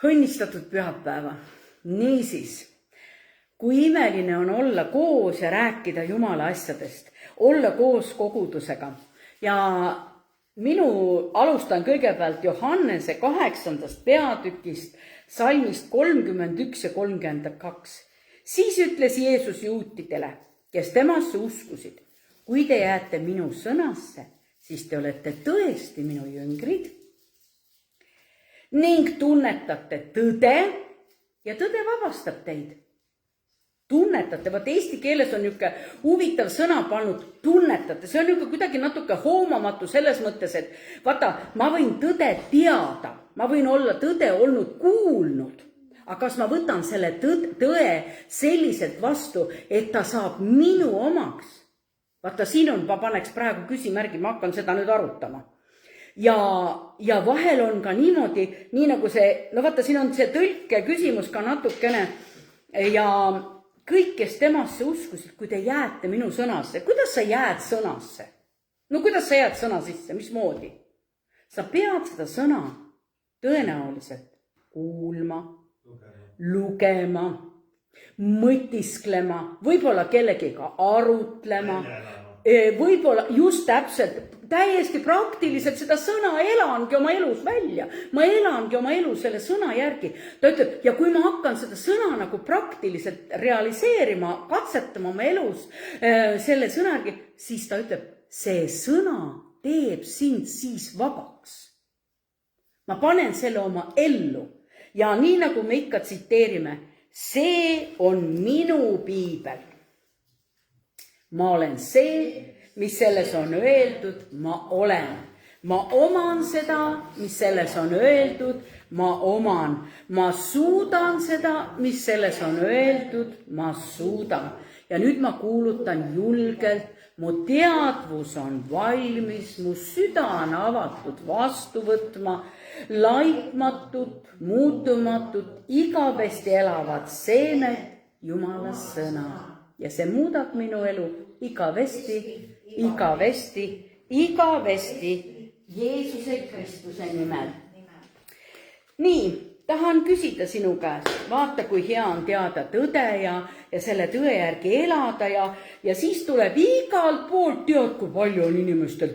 Õnnistatud pühapäeva. Niisiis, kui imeline on olla koos ja rääkida Jumala asjadest, olla koos kogudusega. Ja alustan kõigepealt Johannese 8. peatükist, salmist 31 ja 32. Siis ütles Jeesus juutidele, kes temasse uskusid, kui te jääte minu sõnasse, siis te olete tõesti minu jüngrid ning tunnetate tõde ja tõde vabastab teid. Tunnetate, vaat eesti keeles on niisugune huvitav sõna pannud tunnetate, see on niisugune kuidagi natuke hoomamatu selles mõttes, et vaata, ma võin tõde teada, ma võin olla tõde olnud kuulnud, aga kas ma võtan selle tõe selliselt vastu, et ta saab minu omaks? Vaata, siin on, ma paneks praegu küsimärgi, ma hakkan seda nüüd arutama. Ja vahel on ka niimoodi, nii nagu see, no vaata, siin on see tõlke küsimus ka natukene ja kõik, kes temasse uskusid, kui te jääte minu sõnasse, kuidas sa jääd sõnasse? No kuidas sa jääd sõna sisse, mismoodi? Sa pead seda sõna tõenäoliselt kuulma, lugema, mõtisklema, võib-olla kellegiga arutlema, võib-olla just täpselt, täiesti praktiliselt seda sõna elangi oma elus välja. Ma elangi oma elu selle sõna järgi. Ta ütleb, ja kui ma hakkan seda sõna nagu praktiliselt realiseerima, katsetama oma elus selle sõna järgi, siis ta ütleb, see sõna teeb sind siis vabaks. Ma panen selle oma ellu ja nii nagu me ikka tsiteerime, see on minu piibel. Ma olen see, mis selles on öeldud, ma olen. Ma oman seda, mis selles on öeldud, ma oman. Ma suudan seda, mis selles on öeldud, ma suudan. Ja nüüd ma kuulutan julgelt, mu teadvus on valmis, mu süda on avatud vastu võtma, laitmatut, muutumatut, igavesti elavad seemed Jumala sõna. Ja see muudab minu elu igavesti Jeesuse Kristuse nimel. Nii, tahan küsida sinu käest, vaata kui hea on teada tõde ja selle tõe järgi elada ja siis tuleb igalt poolt, tead kui palju on inimestel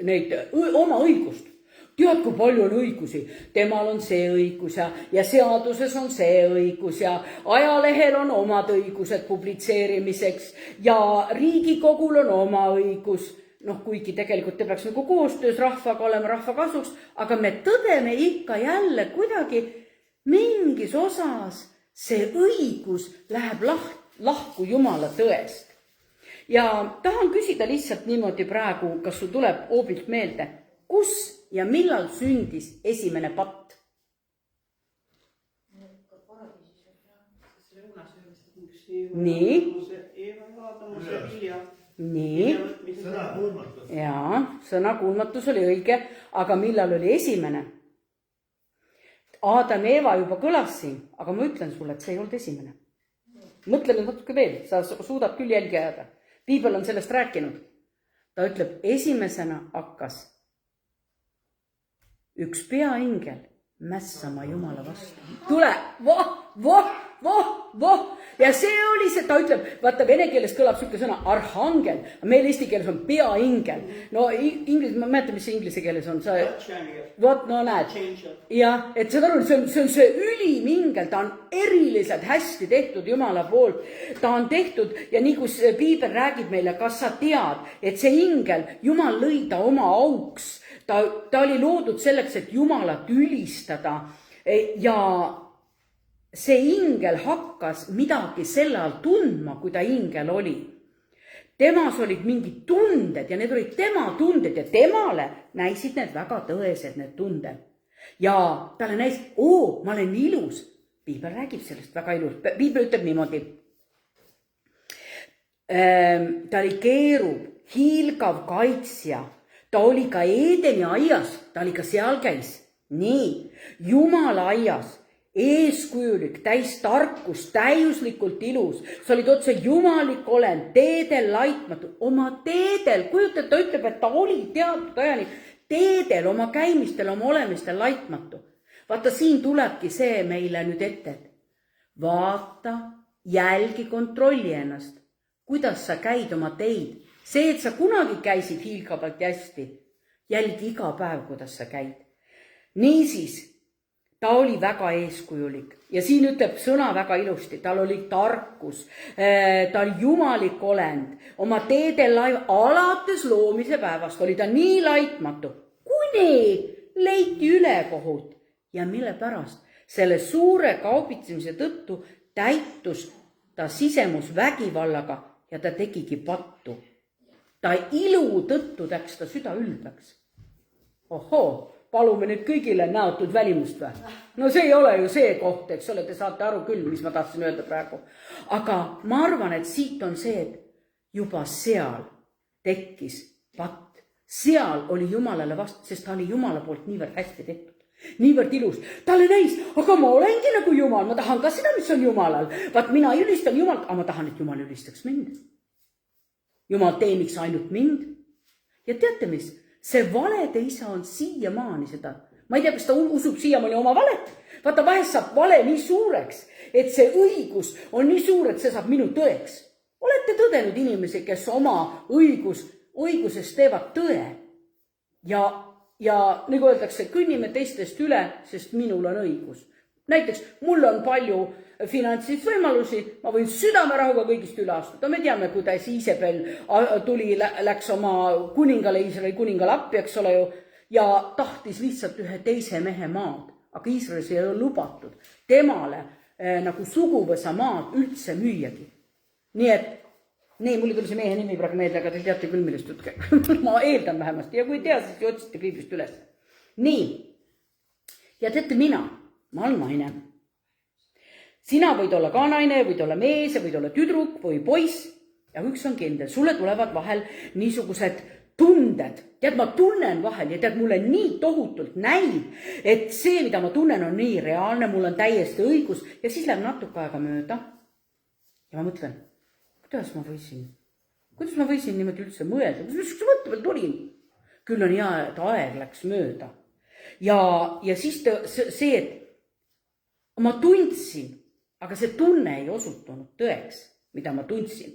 neid oma õigust. Tead, kui palju on õigusi, temal on see õigus ja seaduses on see õigus ja ajalehel on omad õigused publitseerimiseks ja Riigikogul on oma õigus. Noh, kuigi tegelikult te peaks nagu koostöös rahvaga olema rahva kasuks, aga me tõdeme ikka jälle kuidagi mingis osas see õigus läheb lahku Jumala tõest. Ja tahan küsida lihtsalt niimoodi praegu, kas sul tuleb hoobilt meelde, kus ja millal sündis esimene patt? Nii. Nii. Jaa, sõnakuulmatus oli õige, aga millal oli esimene? Aadam ja Eva juba kõlas siin, aga ma ütlen sulle, et see ei olnud esimene. Mõtle nüüd natuke veel, sa suudad küll jälgi ajada. Piibel on sellest rääkinud. Ta ütleb, esimesena hakkas üks peaingel mässama Jumala vastu. Tule, voh. Ja see oli see, ta ütleb, vaata vene keeles kõlab siuke sõna arhangel, meil eesti keeles on peaingel. No ma mäletan, mis see inglise keeles on. Vot, no näed. Ja, et seda on, see on see ülimingel, ta on eriliselt hästi tehtud Jumala poolt. Ta on tehtud ja nii kus Piibel räägib meile, kas sa tead, et see ingel, Jumal lõi ta oma auks. Ta oli loodud selleks, et Jumalat ülistada ja see ingel hakkas midagi selle all tundma, kui ta ingel oli. Temas olid mingid tunded ja need olid tema tunded ja temale näisid need väga tõesed need tunded. Ja talle näis, ma olen ilus. Piibel räägib sellest väga ilus. Piibel ütleb niimoodi. Ta oli keerub, hiilgav kaitsja. Ta oli ka Eedeni aias, ta oli ka seal käis. Nii, Jumala aias, eeskujulik, täis tarkus, täiuslikult ilus. Sa olid otse jumalik olend, teedel laitmatu, oma teedel. Kujutad, ta ütleb, et ta oli teatud ajani teedel, oma käimistel, oma olemistel laitmatu. Vaata, siin tulebki see meile nüüd ette, et vaata, jälgi, kontrolli ennast, kuidas sa käid oma teid. See, et sa kunagi käisid hiilgavalt hästi, jälgi iga päev, kuidas sa käid. Niisiis, ta oli väga eeskujulik ja siin ütleb sõna väga ilusti, tal oli tarkus, ta oli jumalik olend, oma teedel laiv, alates loomise päevast oli ta nii laitmatu, kuni leiti ülekohut ja mille pärast selle suure kaubitsemise tõttu täitus ta sisemus vägivallaga ja ta tegigi pattu. Ta ilu tõttu läks ta süda ülbeks. Ohoo, palume nüüd kõigile näotud välimust või? No see ei ole ju see koht, eks ole, te saate aru küll, mis ma tahtsin öelda praegu. Aga ma arvan, et siit on see, et juba seal tekkis patt. Seal oli Jumalale vastu, sest ta oli Jumala poolt niivõrd hästi tehtud. Niivõrd ilus. Talle näis, aga ma olengi nagu Jumal, ma tahan ka seda, mis on Jumalal. Vaat mina ülistan Jumalt, aga ma tahan, et Jumal ülistaks mind. Jumal teeniks ainult mind. Ja teate mis? See valede isa on siiamaani seda. Ma ei tea, kas ta usub siiamaani oma valet. Vaata, vahest saab vale nii suureks, et see õigus on nii suur, et see saab minu tõeks. Olete tõdenud inimesi, kes oma õigusest teevad tõe. Ja nagu öeldakse, kõnnime teistest üle, sest minul on õigus. Näiteks, mul on palju finantsilist võimalusi, ma võin südamerahuga kõigist üle astuda. Me teame, kuidas Iisabel läks oma kuningale, Iisraeli kuningale appi, eks ole ju, ja tahtis lihtsalt ühe teise mehe maad. Aga Iisraelis ei ole lubatud temale nagu suguvõsa maad üldse müüagi. Nii et, mulle tuli see mehe nimi praegu meelde, aga te teate küll, millest jutke. Ma eeldan vähemasti ja kui ei tea, siis otsite piiblist üles. Nii, ja teate ma olen naine. Sina võid olla ka naine, võid olla mees, võid olla tüdruk või poiss. Ja üks on kindel, sulle tulevad vahel niisugused tunded. Tead, ma tunnen vahel ja tead, mulle nii tohutult näib, et see, mida ma tunnen, on nii reaalne, mul on täiesti õigus ja siis läheb natuke aega mööda. Ja ma mõtlen, kuidas ma võisin niimoodi üldse mõelda, mis mõtte veel tulin? Küll on hea, et aeg läks mööda. Ja siis see, et ma tundsin, aga see tunne ei osutunud tõeks, mida ma tundsin.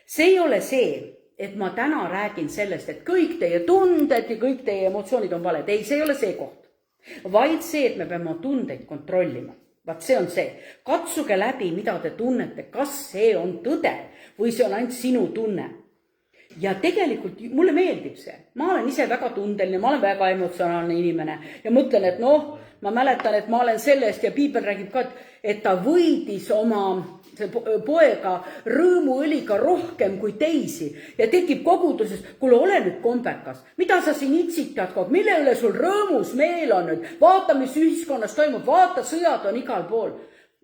See ei ole see, et ma täna räägin sellest, et kõik teie tunded ja kõik teie emotsioonid on valed. Ei, see ei ole see koht. Vaid see, et me peame tundeid kontrollima. Vaat see on see. Katsuge läbi, mida te tunnete, kas see on tõde või see on ainult sinu tunne. Ja tegelikult mulle meeldib see. Ma olen ise väga tundeline, ma olen väga emotsionaalne inimene ja mõtlen, et ma mäletan, et ma olen sellest ja piibel räägib ka, et ta võidis oma poega rõõmuõliga rohkem kui teisi ja tekib koguduses, kuule, ole nüüd kombekas, mida sa siin itsitad, mille üle sul rõõmus meel on nüüd, vaata, mis ühiskonnas toimub, vaata, sõjad on igal pool.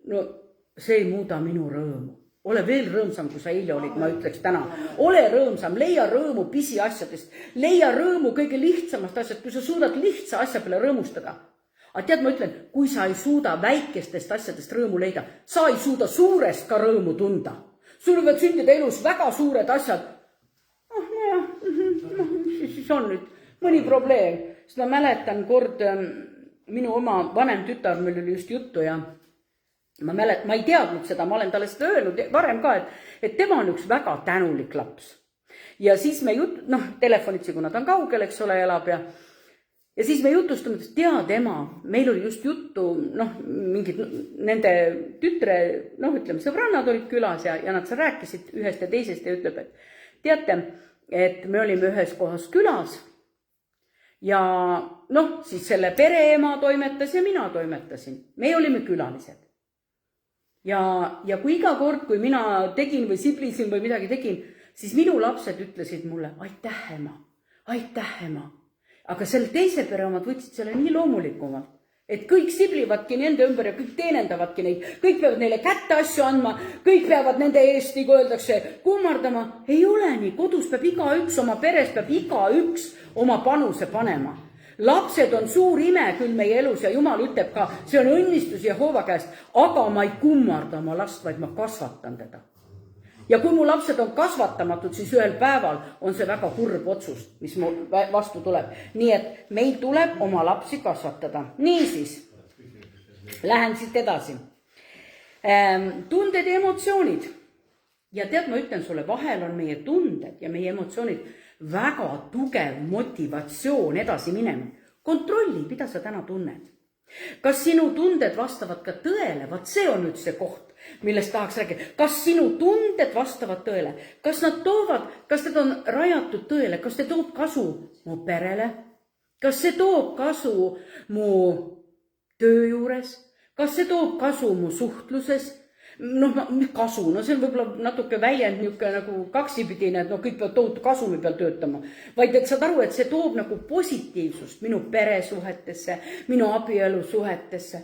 No see ei muuda minu rõõmu. Ole veel rõõmsam, kui sa eile olid, ma ütleks täna. Ole rõõmsam, leia rõõmu pisiasjadest, leia rõõmu kõige lihtsamast asjast, kui sa suudad lihtsa asja peale rõõmustada. Aga tead, ma ütlen, kui sa ei suuda väikestest asjadest rõõmu leida, sa ei suuda suurest ka rõõmu tunda. Sul võivad sündida elus väga suured asjad. Siis on nüüd mõni probleem. Seda mäletan kord minu oma vanem tütar, meil oli just juttu ja ma ei teadnud seda, ma olen talle seda öelnud varem ka, et tema on üks väga tänulik laps. Ja siis me telefonitsi, kuna ta on kaugel, eks ole, elab ja siis me jutustame, et tead ema, meil oli just juttu, mingid nende tütre, ütleme, sõbrannad olid külas ja nad rääkisid ühest ja teisest ja ütleb, et teate, et me olime ühes kohas külas ja siis selle pereema toimetas ja mina toimetasin. Me olime külalised. Ja kui iga kord, kui mina tegin või siblisin või midagi tegin, siis minu lapsed ütlesid mulle, aitäh ema. Aga selle teise pere omad võtsid selle nii loomulikumalt, et kõik siblivadki nende ümber ja kõik teenendavadki neid, kõik peavad neile kätte asju andma, kõik peavad nende eest, nagu öeldakse, kummardama. Ei ole nii, kodus peab igaüks oma peres, peab igaüks oma panuse panema. Lapsed on suur ime küll meie elus ja Jumal ütleb ka, see on õnnistus Jehova käest, aga ma ei kummarda oma last, vaid ma kasvatan teda. ja kui mu lapsed on kasvatamatud, siis ühel päeval on see väga kurb otsus, mis mu vastu tuleb. Nii et meil tuleb oma lapsi kasvatada. Niisiis, lähen siit edasi. Tunded ja emotsioonid. Ja tead, ma ütlen sulle, vahel on meie tunded ja meie emotsioonid väga tugev motivatsioon edasi minema. Kontrolli, mida sa täna tunned. Kas sinu tunded vastavad ka tõele? Vaat see on nüüd see koht, millest tahaks rääkida. Kas sinu tunded vastavad tõele? Kas need on rajatud tõele? Kas see toob kasu mu perele? Kas see toob kasu mu töö juures? Kas see toob kasu mu suhtluses? Kasu, see on võib-olla natuke väljend nagu kaksipidine, et kõik peavad tohutu kasumi peal töötama. Vaid et saad aru, et see toob nagu positiivsust minu peresuhetesse, minu abielusuhetesse.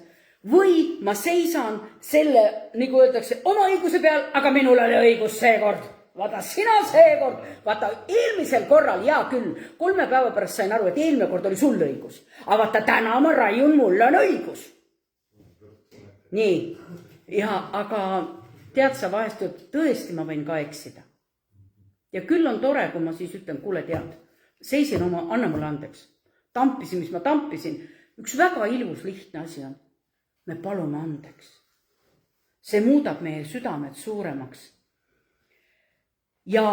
Või ma seisan selle, nagu öeldakse, oma õiguse peal, aga minul oli õigus seekord. Vaata, sina seekord, vaata, eelmisel korral, jaa küll, 3 päeva pärast sain aru, et eelmine kord oli sul õigus. Aga vaata, täna ma raiun, mul on õigus. Nii, ja aga tead sa vahest, et tõesti ma võin ka eksida. Ja küll on tore, kui ma siis ütlen, kuule tead, seisin anna mulle andeks. Tampisin, mis ma tampisin. Üks väga ilus lihtne asi on. Me palume andeks. See muudab meie südamed suuremaks. Ja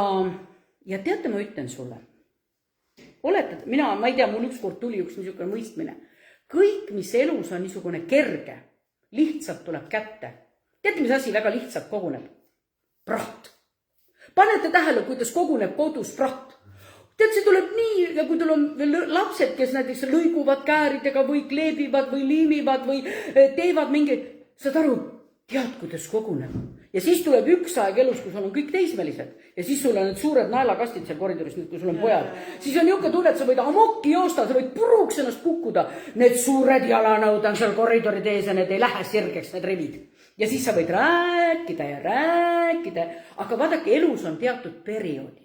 teate, ma ütlen sulle. Ma ei tea, mul ükskord tuli üks niisugune mõistmine. Kõik, mis elus on niisugune kerge, lihtsalt tuleb kätte. Teate, mis asi väga lihtsalt koguneb? Praht. Panete tähele, kuidas koguneb kodus praht. Tead, see tuleb nii, ja kui tul on veel lapsed, kes näiteks lõiguvad kääridega või kleebivad või liimivad või teevad mingeid, saad aru, tead, kuidas koguneb. Ja siis tuleb üks aeg elus, kui sul on kõik teismelised. Ja siis sul on need suured naelakastid seal koridoris, nüüd kui sul on pojad. Siis on niuke tunne, et sa võid amokki joosta, sa võid puruks ennast kukkuda. Need suured jalanõud on seal koridori tees ja need ei lähe sirgeks, need rivid. Ja siis sa võid rääkida ja rääkida. Aga vaadake, elus on teatud perioodi.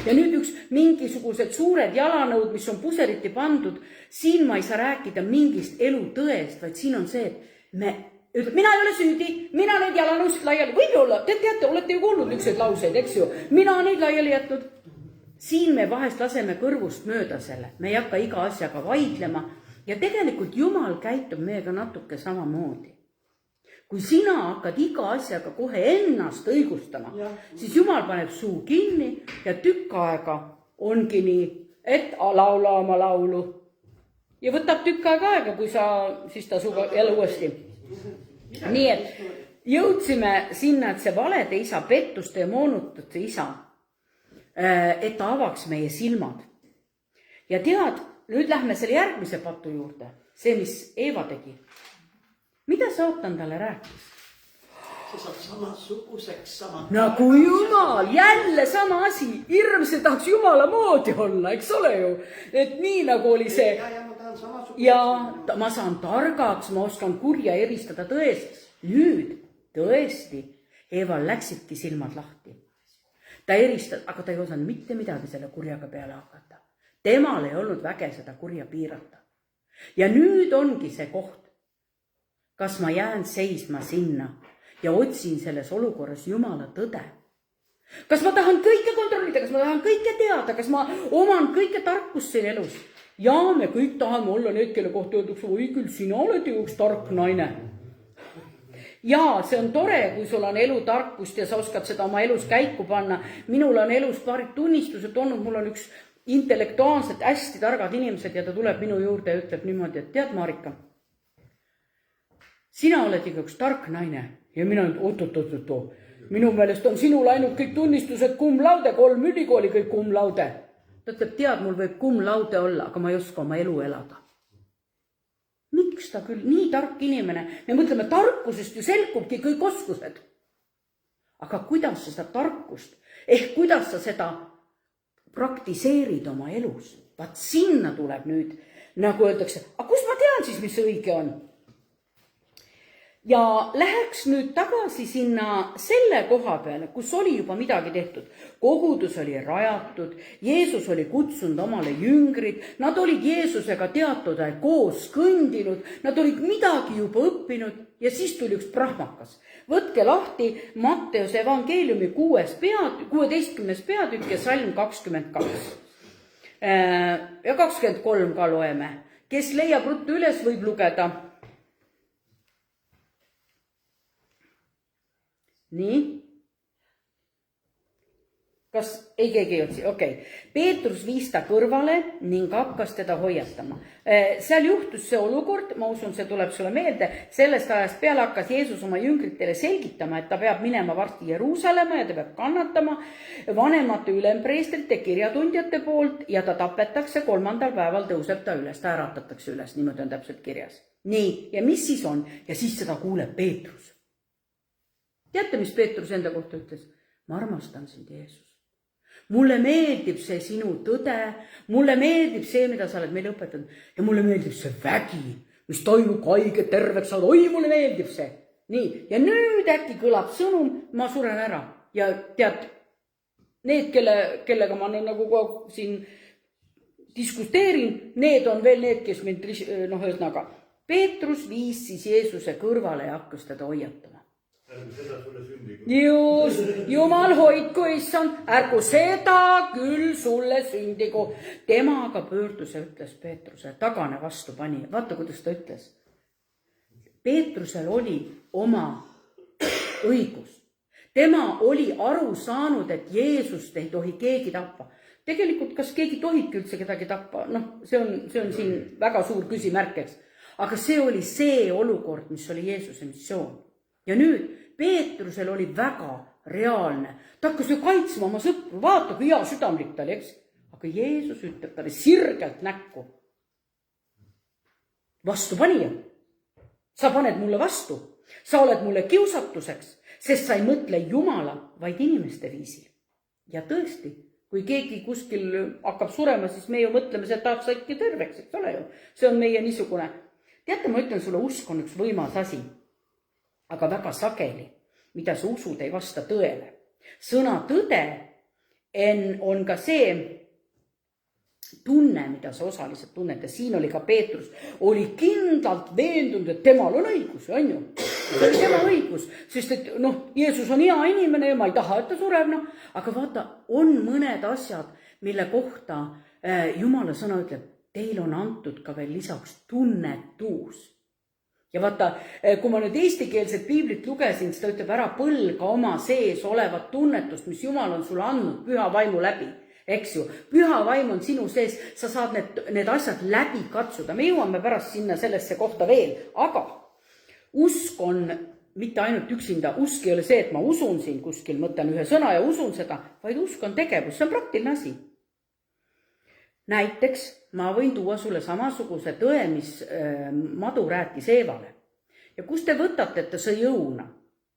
Ja nüüd mingisugused suured jalanõud, mis on puseriti pandud, siin ma ei saa rääkida mingist elu tõest, vaid siin on see, et mina ei ole süüdi, mina neid jalanõust laiali, võib olla, teate, olete ju kuulnud ükseid lauseid, eks ju, mina neid laiali jätnud. Siin me vahest laseme kõrvust mööda selle, me ei hakka iga asjaga vaidlema ja tegelikult Jumal käitub meiega natuke samamoodi. Kui sina hakkad iga asjaga kohe ennast õigustama, siis Jumal paneb suu kinni ja tükk aega ongi nii, et laula oma laulu. Ja võtab tükk aega, kui siis ta suga jälle uuesti. Nii et jõudsime sinna, et see valede isa, pettuste ja moonutute isa, et ta avaks meie silmad. Ja tead, nüüd lähme selle järgmise patu juurde, see, mis Eeva tegi. Mida Saatan talle rääkis? See saab samasuguseks sama. Nagu Jumal, jälle sama asi. Hirmse tahaks Jumala moodi olla, eks ole ju. Et nii nagu oli see. Ja ma saan targaks, ma oskan kurja eristada tõest. Nüüd tõesti, Eeval läksidki silmad lahti. Ta eristas, aga ta ei osanud mitte midagi selle kurjaga peale hakata. Temal ei olnud väge seda kurja piirata. Ja nüüd ongi see koht. Kas ma jään seisma sinna ja otsin selles olukorras Jumala tõde? Kas ma tahan kõike kontrollida, kas ma tahan kõike teada, kas ma oman kõike tarkust siin elus? Ja me kõik tahame olla need, kelle kohta öeldakse, oi küll, sina oled ju üks tark naine. Ja see on tore, kui sul on elutarkust ja sa oskad seda oma elus käiku panna. Minul on elus paarid tunnistused olnud, mul on üks intellektuaalselt hästi targad inimesed ja ta tuleb minu juurde ja ütleb niimoodi, et tead, Marika, sina oled ikka üks tark naine ja mina nüüd oot. Minu meelest on sinul ainult kõik tunnistused cum laude, 3 ülikooli kõik cum laude. Ta ütleb, tead, mul võib cum laude olla, aga ma ei oska oma elu elada. Miks ta küll? Nii tark inimene. Me mõtleme, tarkusest ju selgubki kõik oskused. Aga kuidas sa seda tarkust, kuidas sa seda praktiseerid oma elus? Vaat sinna tuleb nüüd, nagu öeldakse, aga kus ma tean siis, mis õige on? ja läheks nüüd tagasi sinna selle koha peale, kus oli juba midagi tehtud. Kogudus oli rajatud, Jeesus oli kutsunud omale jüngrid, nad olid Jeesusega teatud aeg koos kõndinud, nad olid midagi juba õppinud ja siis tuli üks prahmakas. Võtke lahti Matteuse evangeeliumi 16. peatükk ja salm 22. Ja 23 ka loeme. Kes leiab ruttu üles, võib lugeda. Nii. Kas ei keegi ei otsi? Okei. Peetrus viis ta kõrvale ning hakkas teda hoiatama. Seal juhtus see olukord, ma usun, see tuleb sulle meelde, sellest ajast peale hakkas Jeesus oma jüngritele selgitama, et ta peab minema varsti Jeruusalemma ja ta peab kannatama vanemate ülempreestrite kirjatundjate poolt ja ta tapetakse 3. päeval tõuseb ta üles, ta äratatakse üles, niimoodi on täpselt kirjas. Nii, ja mis siis on? Ja siis seda kuuleb Peetrus. Teate, mis Peetrus enda kohta ütles? Ma armastan sind, Jeesus. Mulle meeldib see sinu tõde, mulle meeldib see, mida sa oled meile õpetanud ja mulle meeldib see vägi, mis toimub, kui haiged terveks saada. Oi, mulle meeldib see. Nii, ja nüüd äkki kõlab sõnum, ma suren ära. Ja tead, need, kellega ma nagu siin diskuteerin, need on veel need, kes mind, ühesõnaga. Peetrus viis siis Jeesuse kõrvale ja hakkas teda hoiatama. Just, Jumal hoidku, issand, ärgu seda küll sulle sündigu. Tema aga pöördus ja ütles Peetruse, tagane vastu pani. Vaata, kuidas ta ütles. Peetrusel oli oma õigus. Tema oli aru saanud, et Jeesust ei tohi keegi tappa. Tegelikult, kas keegi tohibki üldse kedagi tappa? See on siin väga suur küsimärkeks. Aga see oli see olukord, mis oli Jeesuse missioon. Ja nüüd Peetrusel oli väga reaalne. Ta hakkas ju kaitsma oma sõpru. Vaata, kui hea südamlik ta oli, eks? Aga Jeesus ütleb talle sirgelt näkku. Vastu panija. Sa paned mulle vastu. Sa oled mulle kiusatuseks, sest sa ei mõtle Jumala, vaid inimeste viisil. Ja tõesti, kui keegi kuskil hakkab surema, siis me ju mõtleme, et tahaks äkki terveks, eks ole ju. See on meie niisugune. Teate, ma ütlen sulle, usk on üks võimas asi. Aga väga sageli, mida sa usud, ei vasta tõele. Sõna tõde on ka see tunne, mida sa osaliselt tunned. Ja siin oli ka Peetrus, oli kindlalt veendunud, et temal on õigus, on ju? See oli tema õigus, sest et Jeesus on hea inimene ja ma ei taha, et ta sureb. Aga vaata, on mõned asjad, mille kohta Jumala sõna ütleb, teil on antud ka veel lisaks tunnetus. Ja vaata, kui ma nüüd eestikeelset piiblit lugesin, siis ta ütleb ära põlga oma sees olevat tunnetust, mis Jumal on sulle andnud püha vaimu läbi. Eks ju, püha vaim on sinu sees, sa saad need asjad läbi katsuda. Me jõuame pärast sinna sellesse kohta veel, aga usk on mitte ainult üksinda. Usk ei ole see, et ma usun siin kuskil, mõtlen ühe sõna ja usun seda, vaid usk on tegevus, see on praktiline asi. Näiteks ma võin tuua sulle samasuguse tõe, mis madu rääkis Eevale. Ja kus te võtate, et ta sõi õuna?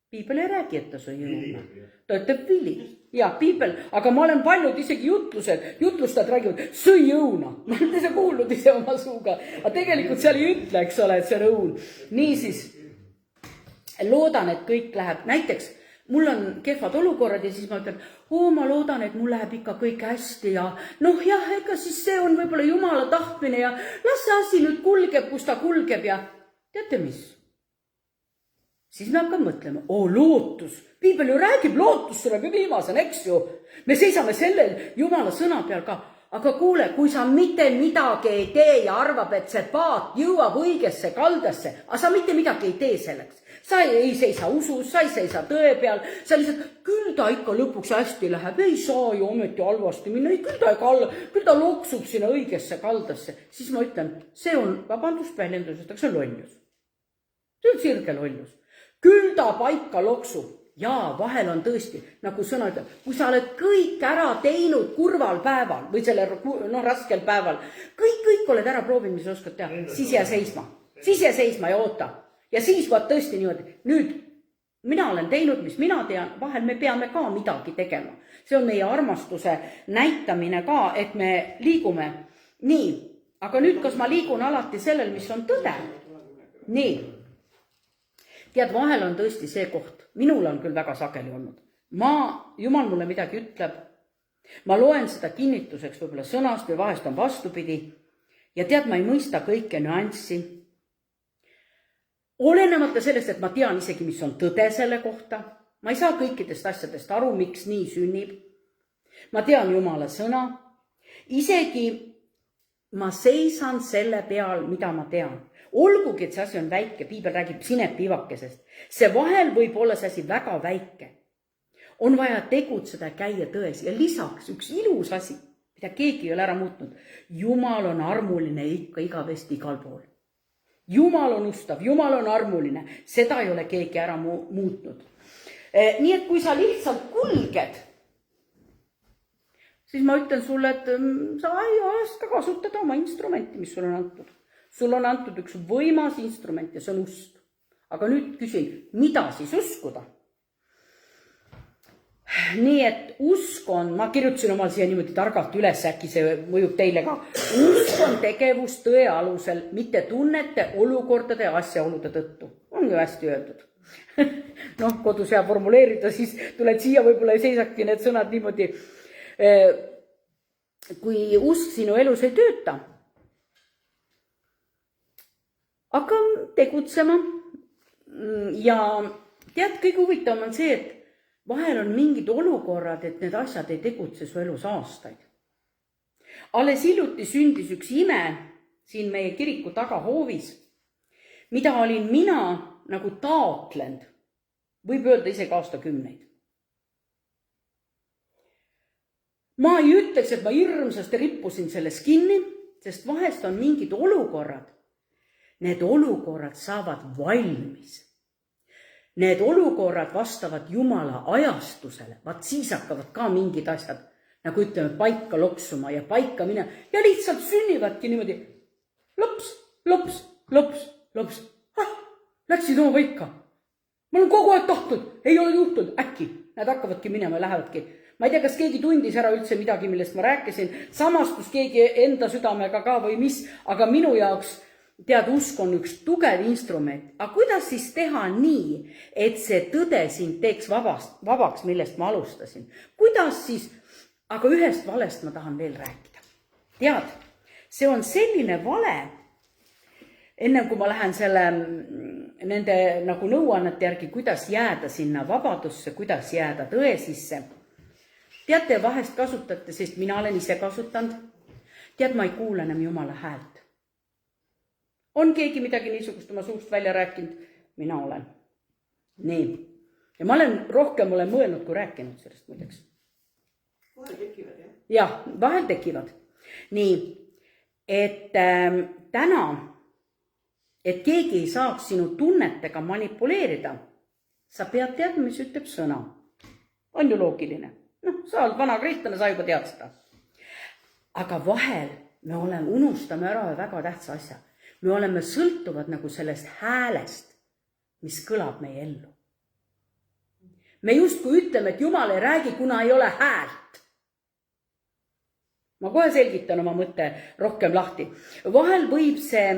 Piibel ei räägi, et ta sõi õuna. Ta ütleb vili. Ja, piibel, aga ma olen paljud isegi jutlustajad räägivad, sõi õuna. Ma olen see kuulnud ise oma suuga. Aga tegelikult seal ei ütle, eks ole, et see on õun. Niisiis, loodan, et kõik läheb. Näiteks, mul on kehvad olukorrad ja siis ma ütlen, ma loodan, et mul läheb ikka kõik hästi ja jah, ega siis see on võib-olla Jumala tahtmine ja las see asi nüüd kulgeb, kus ta kulgeb ja teate mis? Siis me hakkame mõtlema, lootus. Piibel ju räägib, lootus sureb ju viimasena, eks ju. Me seisame sellel Jumala sõna peal ka. Aga kuule, kui sa mitte midagi ei tee ja arvab, et see paat jõuab õigesse kaldasse, aga sa mitte midagi ei tee selleks. Sa ei seisa usus, sa ei seisa tõe peal, sa lihtsalt, küll ta ikka lõpuks hästi läheb, ei saa ju ometi halvasti minna, küll ta loksub sinna õigesse kaldasse. Siis ma ütlen, see on vabandust väljendusest, aga see on lollus. See on sirge lollus. Küll ta paika loksub. Jaa, vahel on tõesti, nagu sõna ütleb, kui sa oled kõik ära teinud kurval päeval või selle raskel päeval, kõik oled ära proovinud, mis oskad teha, siis jää seisma ja oota. Ja siis vaat tõesti niimoodi, nüüd mina olen teinud, mis mina tean, vahel me peame ka midagi tegema. See on meie armastuse näitamine ka, et me liigume. Nii, aga nüüd, kas ma liigun alati sellel, mis on tõde? Nii. tead, vahel on tõesti see koht, minul on küll väga sageli olnud. Jumal mulle midagi ütleb, ma loen seda kinnituseks võib-olla sõnast või vahest on vastupidi ja tead, ma ei mõista kõike nüanssi. Olenemata sellest, et ma tean isegi, mis on tõde selle kohta, ma ei saa kõikidest asjadest aru, miks nii sünnib. Ma tean Jumala sõna, isegi ma seisan selle peal, mida ma tean. Olgugi, et see asi on väike, piibel räägib sinepiivakesest. See vahel võib olla see asi väga väike. On vaja tegutseda ja käia tões. Ja lisaks üks ilus asi, mida keegi ei ole ära muutnud. Jumal on armuline ikka igavesti igal pool. Jumal on ustav, Jumal on armuline. Seda ei ole keegi ära muutnud. Nii et kui sa lihtsalt kulged, siis ma ütlen sulle, et sa ei oska kasutada oma instrumenti, mis sul on antud. Sul on antud üks võimas instrument ja see on usk. Aga nüüd küsin, mida siis uskuda? Nii et usk on, ma kirjutasin omal siia niimoodi targalt üles, äkki see mõjub teile ka. Usk on tegevus tõe alusel, mitte tunnete, olukordade ja asjaolude tõttu. On ju hästi öeldud. Noh, kodus hea formuleerida, siis tuled siia, võib-olla ei seisakki need sõnad niimoodi. Kui usk sinu elus ei tööta, hakka tegutsema ja tead, kõige huvitavam on see, et vahel on mingid olukorrad, et need asjad ei tegutse su elus aastaid. Alles hiljuti sündis üks ime siin meie kiriku tagahoovis, mida olin mina nagu taotlend, võib öelda isegi aastakümneid. Ma ei ütleks, et ma hirmsasti rippusin selles kinni, sest vahest on mingid olukorrad. Need olukorrad saavad valmis. Need olukorrad vastavad Jumala ajastusele. Vaat siis hakkavad ka mingid asjad, nagu ütleme, paika loksuma ja paika minema. Ja lihtsalt sünnivadki niimoodi lops, lops, lops, lops. Läksid oma paika. Ma olen kogu aeg tahtnud, ei ole juhtunud, äkki. Nad hakkavadki minema ja lähevadki. Ma ei tea, kas keegi tundis ära üldse midagi, millest ma rääkisin. Samastus keegi enda südamega ka või mis, aga minu jaoks tead, usk on üks tugev instrument. Aga kuidas siis teha nii, et see tõde sind teeks vabaks, millest ma alustasin? Kuidas siis, aga ühest valest ma tahan veel rääkida. Tead, see on selline vale, enne kui ma lähen nende nagu nõuannete järgi, kuidas jääda sinna vabadusse, kuidas jääda tõe sisse. Teate, vahest kasutate, sest mina olen ise kasutanud. Tead, ma ei kuule enam Jumala häält. On keegi midagi niisugust oma suust välja rääkinud? Mina olen. Nii. Ja ma olen rohkem mõelnud, kui rääkinud sellest muideks. Vahel tekivad, jah? Jah, vahel tekivad. Nii, et täna, et keegi ei saaks sinu tunnetega manipuleerida, sa pead teadma, mis ütleb sõna. On ju loogiline? Noh, sa oled vana kristlane, sa juba tead seda. Aga vahel me unustame ära väga tähtsa asja. Me oleme sõltuvad nagu sellest häälest, mis kõlab meie ellu. Me justkui ütleme, et Jumal ei räägi, kuna ei ole häält. Ma kohe selgitan oma mõtte rohkem lahti. Vahel võib see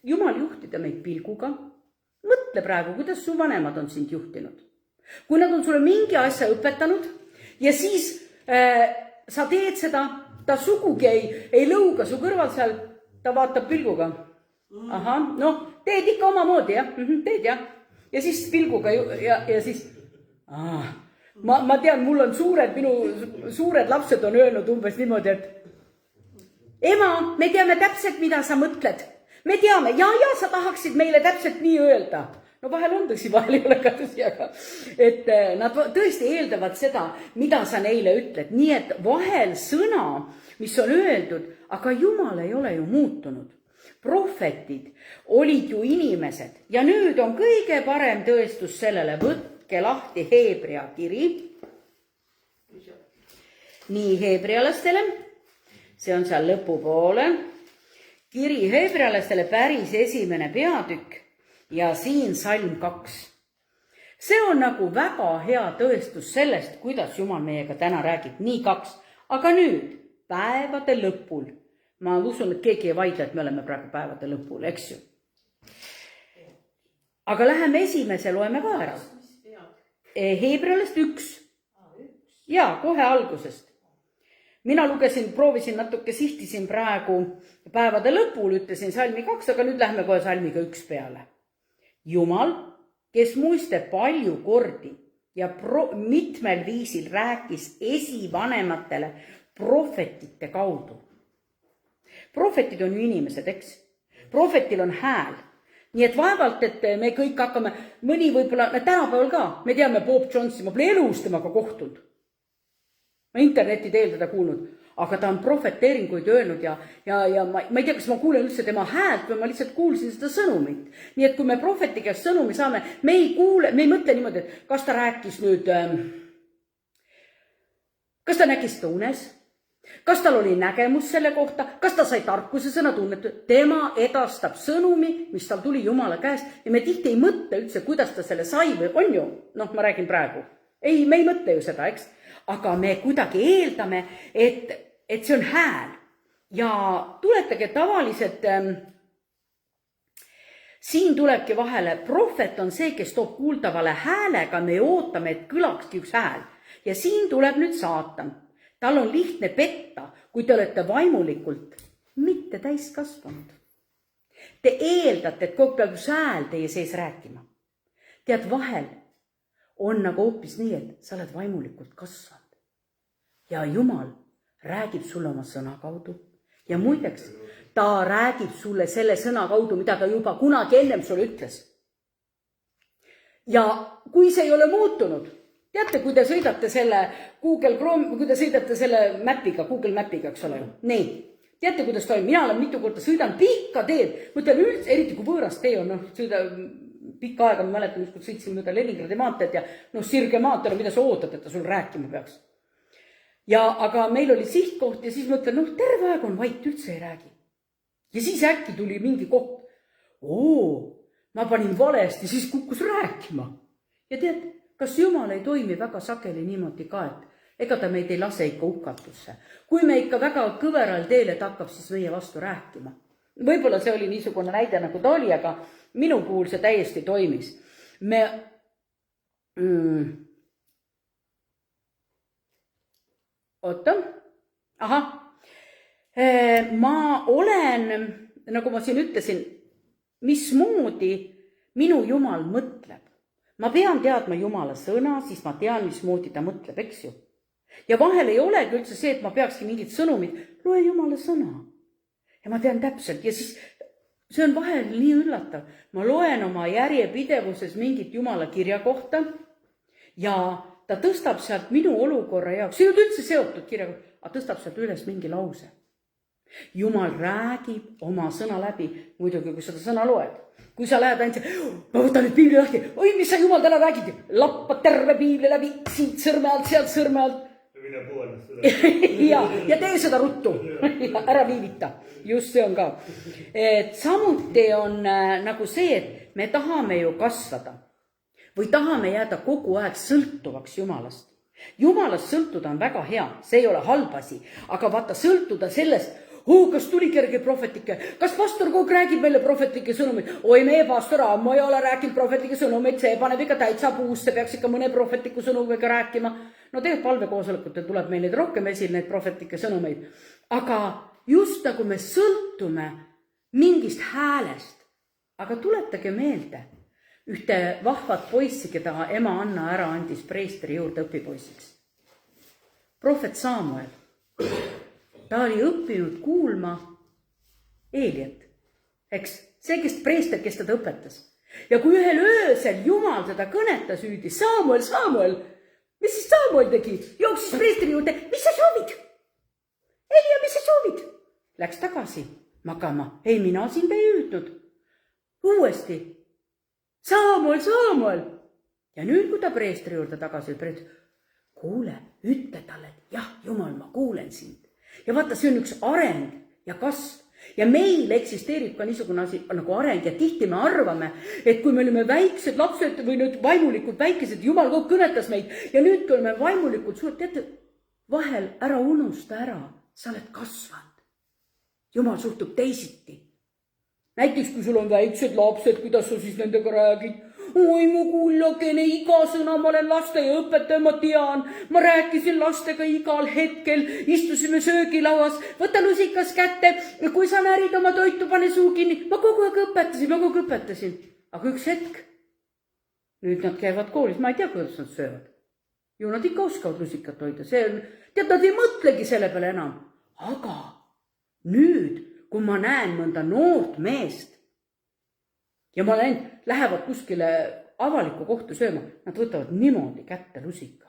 Jumal juhtida meid pilguga. Mõtle praegu, kuidas su vanemad on sind juhtinud. Kui nad on sulle mingi asja õpetanud ja siis sa teed seda, ta sugugi ei lõuga su kõrval seal, ta vaatab pilguga. Aha, noh, teed ikka oma moodi, jah? Teed, jah? Ja siis pilguga ja siis... Ma tean, mul on minu suured lapsed on öelnud umbes niimoodi, et ema, me teame täpselt, mida sa mõtled. Me teame, ja sa tahaksid meile täpselt nii öelda. No vahel on tõsi, vahel ei ole ka tõsi, aga et nad tõesti eeldavad seda, mida sa neile ütled. Nii et vahel sõna, mis on öeldud, aga Jumal ei ole ju muutunud. Prohvetid olid ju inimesed ja nüüd on kõige parem tõestus sellele. Võtke lahti Heebrea kiri. Nii heebrealastele, see on seal lõpupoole. Kiri heebrealastele päris esimene peatükk. Ja siin salm 2. See on nagu väga hea tõestus sellest, kuidas Jumal meiega täna räägib. Nii 2. Aga nüüd, päevade lõpul. Ma usun, et keegi ei vaidle, et me oleme praegu päevade lõpul, eks ju. aga läheme esimese, loeme ka ära. Heebrealast 1. Jaa, kohe algusest. Mina lugesin, proovisin natuke, sihtisin praegu päevade lõpul, ütlesin salmi 2, aga nüüd lähme kohe salmiga 1 peale. Jumal, kes muiste palju kordi ja mitmel viisil rääkis esivanematele prohvetite kaudu. Prohvetid on ju inimesed, eks? Prohvetil on hääl. Nii et vaevalt, et me kõik hakkame, mõni võib-olla, tänapäeval ka, me teame Bob Johnson, ma pole elus temaga kohtunud. Ma interneti teel teda kuulnud, aga ta on prohveteeringuid öelnud ja ma ei tea, kas ma kuulen üldse tema häält või ma lihtsalt kuulsin seda sõnumit. Nii et kui me prohveti käest sõnumi saame, me ei mõtle niimoodi, et kas ta rääkis nüüd, kas ta nägis seda unes, kas tal oli nägemus selle kohta, kas ta sai tarkuse sõna tunnet, tema edastab sõnumi, mis tal tuli Jumala käest ja me tihti ei mõtle üldse, kuidas ta selle sai või on ju, ma räägin praegu. Ei, me ei mõtle ju seda, eks? Aga me kuidagi eeldame, et see on hääl. Ja tuletage tavaliselt, siin tulebki vahele, prohvet on see, kes toob kuuldavale häälega, me ootame, et kõlakski üks hääl. Ja siin tuleb nüüd saatan. Tal on lihtne petta, kui te olete vaimulikult mitte täiskasvanud. Te eeldate, et kogu peab üks hääl teie sees rääkima. Tead, vahel on nagu hoopis nii, et sa oled vaimulikult kasvanud. Ja Jumal räägib sulle oma sõna kaudu. Ja muideks, ta räägib sulle selle sõna kaudu, mida ta juba kunagi ennem sulle ütles. Ja kui see ei ole muutunud, teate, kui te sõidate selle Google Chrome, kui te sõidate selle Google Mapiga, eks ole. Nii, teate, kuidas toimub? Mina olen mitu korda sõidan pikka teed. Mõtlen üldse, eriti kui võõras tee on, sõida pikka aega, ma mäletan, kui sõitsin mööda Leningradi maanteed ja sirge maanteed, mida sa ootad, et ta sul rääkima peaks. Aga meil oli sihtkoht ja siis mõtlen, terve aeg on vait, üldse ei räägi. Ja siis äkki tuli mingi koht. Ma panin valesti, siis kukkus rääkima. Ja tead, kas Jumal ei toimi väga sageli niimoodi ka, et ega ta meid ei lase ikka hukatusse. Kui me ikka väga kõveral teel, et hakkab siis meie vastu rääkima. Võib-olla see oli niisugune näide, nagu ta oli, aga minu puhul see täiesti toimis. Ma olen, nagu ma siin ütlesin, mismoodi minu Jumal mõtleb. Ma pean teadma Jumala sõna, siis ma tean, mismoodi ta mõtleb, eks ju. Ja vahel ei olegi üldse see, et ma peakski mingid sõnumid, loe Jumala sõna. Ja ma tean täpselt ja siis see on vahel nii üllatav. Ma loen oma järjepidevuses mingit Jumala kirja kohta ja ta tõstab sealt minu olukorra jaoks, see ei ole üldse seotud kirjaga, aga tõstab sealt üles mingi lause. Jumal räägib oma sõna läbi, muidugi kui seda sõna loed. Kui sa lähed ainult, ma võtan nüüd piibli lahti, oi, mis sa Jumal täna räägid, lappa terve piibli läbi, siit sõrme alt, sealt sõrme alt. ja tee seda ruttu, ära viivita, just see on ka. Samuti on nagu see, et me tahame ju kasvada või tahame jääda kogu aeg sõltuvaks Jumalast. Jumalast sõltuda on väga hea, see ei ole halb asi, aga vaata sõltuda sellest, kas tuli kerge prohvetike, kas pastor kogu räägib meile prohvetike sõnumid, oi meie pastor ammu ei ole rääkinud prohvetike sõnumid, see paneb ikka täitsa puusse, peaks ikka mõne prohvetiku sõnumiga rääkima. No tegelikult palvekoosolekutel tuleb meil neid rohkem esil, neid prohvetike sõnumeid, aga just nagu me sõltume mingist häälest, aga tuletage meelde ühte vahvat poissi, keda ema Anna ära andis preestri juurde õpipoisiks. Prohvet Samuel. Ta oli õppinud kuulma Eeliat, eks, see, kes preester, kes teda õpetas. Ja kui ühel öösel Jumal teda kõnetas hüüdis, Samuel, mis siis Samuel tegi? Jooksis preestri juurde, mis sa soovid? Eelia, mis sa soovid? Läks tagasi magama, ei, mina sind ei hüüdnud. Uuesti, Samuel. Ja nüüd, kui ta preestri juurde tagasi, kuule, ütle talle, et jah, Jumal, ma kuulen sind. Ja vaata, see on üks areng ja kasv. Ja meil eksisteerib ka niisugune asi nagu areng ja tihti me arvame, et kui me olime väiksed lapsed või nüüd vaimulikud väikesed, Jumal kogu kõnetas meid ja nüüd, kui oleme vaimulikud suurt, teate, vahel ära unusta ära, sa oled kasvanud. Jumal suhtub teisiti. näiteks kui sul on väiksed lapsed, kuidas sa siis nendega räägid? Oi mu kullakene, iga sõna ma olen lasteaiaõpetaja, ma tean. Ma rääkisin lastega igal hetkel, istusime söögilauas, võta lusikas kätte, kui sa närid oma toitu, pane suu kinni. Ma kogu aeg õpetasin. Aga üks hetk, nüüd nad käivad koolis, ma ei tea, kuidas nad söövad. Ju nad ikka oskavad lusikat hoida, tead, nad ei mõtlegi selle peale enam. Aga nüüd, kui ma näen mõnda noort meest ja ma lähevad kuskile avalikku kohta sööma, nad võtavad niimoodi kätte lusika.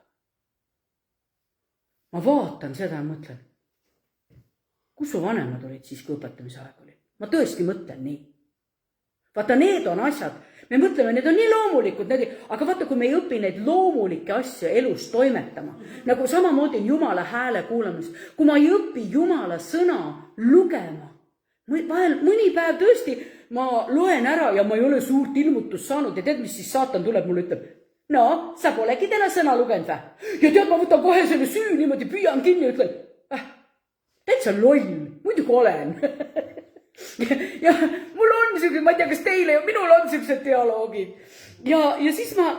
Ma vaatan seda ja mõtlen, kus su vanemad olid siis, kui õpetamise aeg oli? Ma tõesti mõtlen nii. Vaata, need on asjad, me mõtleme, need on nii loomulikud, aga vaata, kui me ei õpi neid loomulikke asju elus toimetama, nagu samamoodi Jumala hääle kuulamist, kui ma ei õpi Jumala sõna lugema, mõni päev tõesti ma loen ära ja ma ei ole suurt ilmutust saanud ja tead, mis siis saatan tuleb mulle ütleb, no, sa polegi täna sõna lugenud vä? Ja tead, ma võtan kohe selle süü niimoodi, püüan kinni ja ütlen, täitsa loll, muidugi olen. ja mul on niisugune, ma ei tea, kas teile ja minul on niisugused dialoogid. Ja siis ma,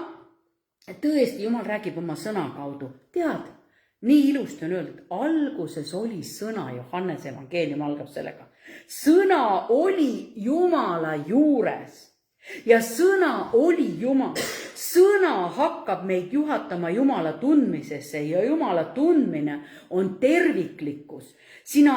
tõesti, Jumal räägib oma sõna kaudu. Tead, nii ilusti on öeldud, alguses oli sõna, Johannese evangeelium algab sellega. Sõna oli Jumala juures ja sõna oli Jumal. Sõna hakkab meid juhatama Jumala tundmisesse ja Jumala tundmine on terviklikkus. Sina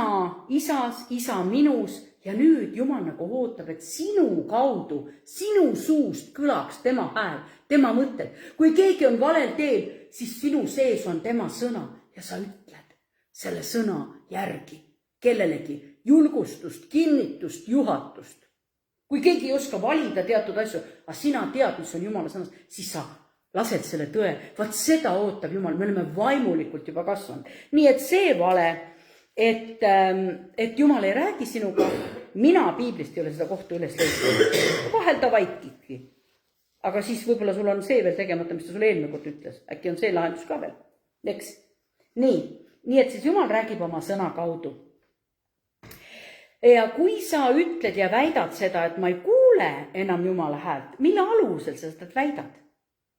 isas, isa minus ja nüüd Jumal nagu ootab, et sinu kaudu, sinu suust kõlaks tema hääl, tema mõtted. Kui keegi on valel teel, siis sinu sees on tema sõna ja sa ütled selle sõna järgi kellelegi julgustust, kinnitust, juhatust. Kui keegi ei oska valida teatud asju, aga sina tead, mis on Jumala sõnas, siis sa lased selle tõe. Vaat seda ootab Jumal, me oleme vaimulikult juba kasvanud. Nii et see vale, et Jumal ei räägi sinuga, mina piiblist ei ole seda kohta üles leidnud. Vahel ta vaikibki. Aga siis võib-olla sul on see veel tegemata, mis ta sulle eelmine kord ütles. Äkki on see lahendus ka veel. Eks? Nii et siis Jumal räägib oma sõna kaudu. Ja kui sa ütled ja väidad seda, et ma ei kuule enam Jumala häält, mille alusel sa seda väidad?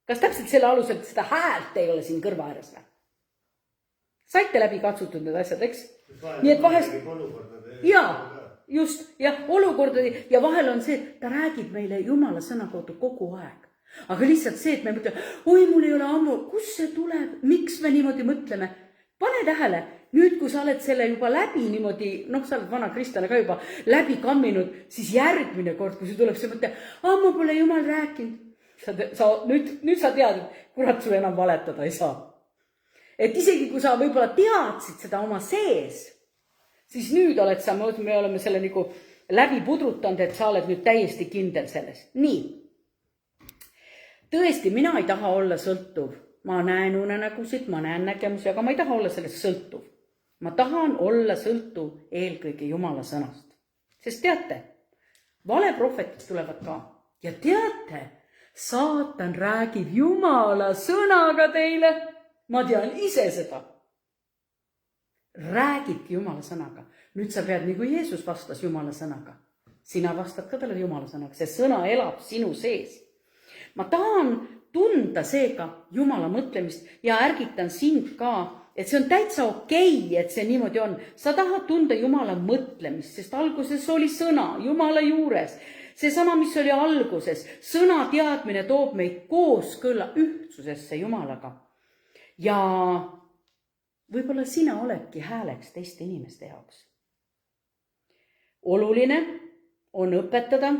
Kas täpselt selle alusel, et seda häält ei ole siin kõrva ääres või? Saite läbi katsutud need asjad, eks? Nii et vahest... Ja olukordade ja vahel on see, et ta räägib meile Jumala sõna kaudu kogu aeg. Aga lihtsalt see, et me mõtleme, oi, mul ei ole ammu, kus see tuleb, miks me niimoodi mõtleme? Pane tähele, nüüd kui sa oled selle juba läbi niimoodi, sa oled vana kristlane ka juba läbi kamminud, siis järgmine kord, kui see tuleb, see mõte, ammu pole Jumal rääkinud. Nüüd sa tead, et kurat sul enam valetada ei saa. Et isegi kui sa võib-olla teadsid seda oma sees, siis nüüd oled sa, me oleme selle nagu läbi pudrutanud, et sa oled nüüd täiesti kindel selles. Nii. Tõesti, mina ei taha olla sõltuv. Ma näen unenägusid, ma näen nägemusi, aga ma ei taha olla sellest sõltuv. Ma tahan olla sõltuv eelkõige Jumala sõnast. Sest teate, valeprohvetid tulevad ka. Ja teate, saatan räägib Jumala sõnaga teile. Ma tean ise seda. Räägibki Jumala sõnaga. Nüüd sa pead, nagu Jeesus vastas Jumala sõnaga. Sina vastad ka talle Jumala sõnaga. See sõna elab sinu sees. Ma tahan tunda seega Jumala mõtlemist ja ärgitan sind ka, et see on täitsa okei, et see niimoodi on. Sa tahad tunda Jumala mõtlemist, sest alguses oli sõna Jumala juures. Seesama, mis oli alguses. Sõna teadmine toob meid kooskõlla ühtsusesse Jumalaga. Ja võib-olla sina oledki hääleks teiste inimeste jaoks. Oluline on õpetada,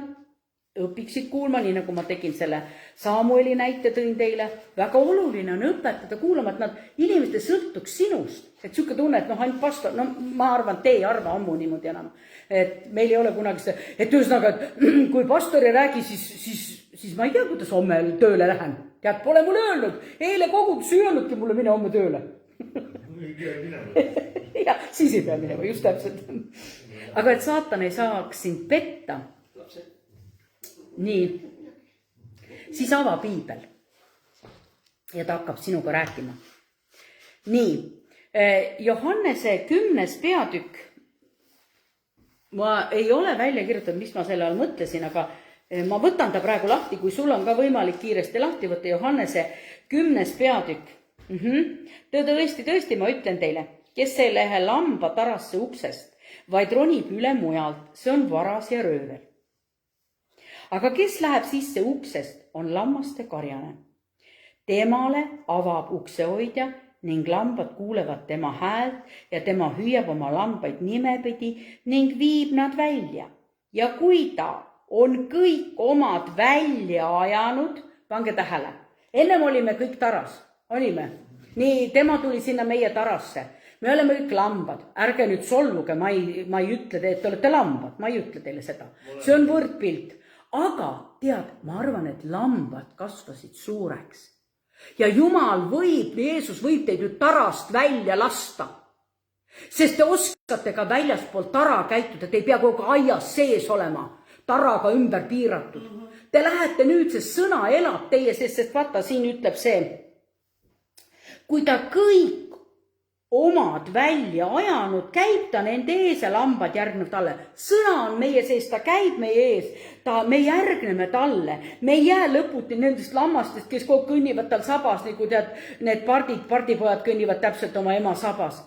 õpiksid kuulma, nii nagu ma tegin selle Samueli näite tõin teile. Väga oluline on õpetada kuulama, et nad inimeste sõltuks sinust. Et siuke tunne, et ainult pastor, ma arvan, te ei arva ammu niimoodi enam. Et meil ei ole kunagi see, et ühesõnaga, et kui pastor ei räägi, siis ma ei tea, kuidas homme tööle lähen. Tead, pole mulle öelnud. Eile kogudus ei öelnudki mulle mine homme tööle. Ja, siis ei pea minema, just täpselt. Aga et saatan ei saaks sind petta. Nii, siis ava piibel ja ta hakkab sinuga rääkima. Nii, Johannese 10. peatükk ma ei ole välja kirjutanud, mis ma selle all mõtlesin, aga ma võtan ta praegu lahti, kui sul on ka võimalik kiiresti lahti võtta, Johannese 10. peatükk. Tõesti, ma ütlen teile, kes ei lähe lamba tarasse uksest, vaid ronib üle mujalt, see on varas ja röövel. Aga kes läheb sisse uksest, on lammaste karjane. Temale avab uksehoidja ning lambad kuulevad tema häält ja tema hüüab oma lambaid nimepidi ning viib nad välja. Ja kui ta on kõik omad välja ajanud, pange tähele, ennem olime kõik taras, olime. Nii, tema tuli sinna meie tarasse. Me oleme kõik lambad, ärge nüüd solvuge, ma ei ütle te, et te olete lambad, ma ei ütle teile seda. See on võrdpilt. Aga tead, ma arvan, et lambad kasvasid suureks. Ja Jumal Jeesus võib teid nüüd tarast välja lasta. Sest te oskate ka väljaspool tara käituda, te ei pea kogu aias sees olema, taraga ümber piiratud. Te lähete nüüd, sest sõna elab teie, sest vaata, siin ütleb see, kui ta kõik omad välja ajanud, käib ta nende ees ja lambad järgnevad talle. Sõna on meie sees, ta käib meie ees, me järgneme talle. Me ei jää lõputi nendest lammastest, kes kogu kõnnivad tal sabas, nagu tead, need pardipojad kõnnivad täpselt oma ema sabas.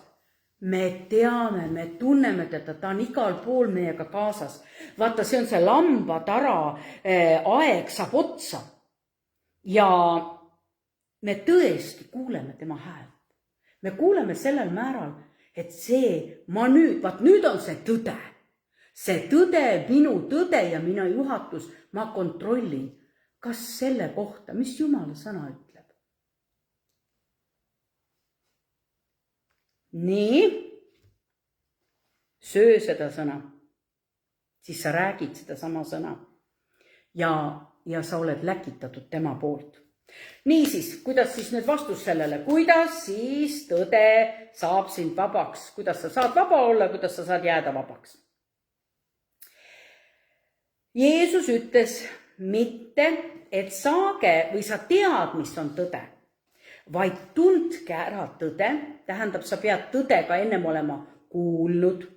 Me teame, me tunneme teda, ta on igal pool meiega kaasas. Vaata, see on see lambatara aeg saab otsa. Ja me tõesti kuuleme tema häält. Me kuuleme sellel määral, et nüüd on see tõde. See tõde, minu tõde ja mina juhatus, ma kontrollin, kas selle kohta, mis Jumala sõna ütleb. Nii, söö seda sõna, siis sa räägid seda sama sõna ja sa oled läkitatud tema poolt. Niisiis, kuidas siis nüüd vastus sellele, kuidas siis tõde saab sind vabaks, kuidas sa saad vaba olla, kuidas sa saad jääda vabaks. Jeesus ütles mitte, et saage või sa tead, mis on tõde, vaid tundke ära tõde, tähendab, sa pead tõde ka ennem olema kuulnud.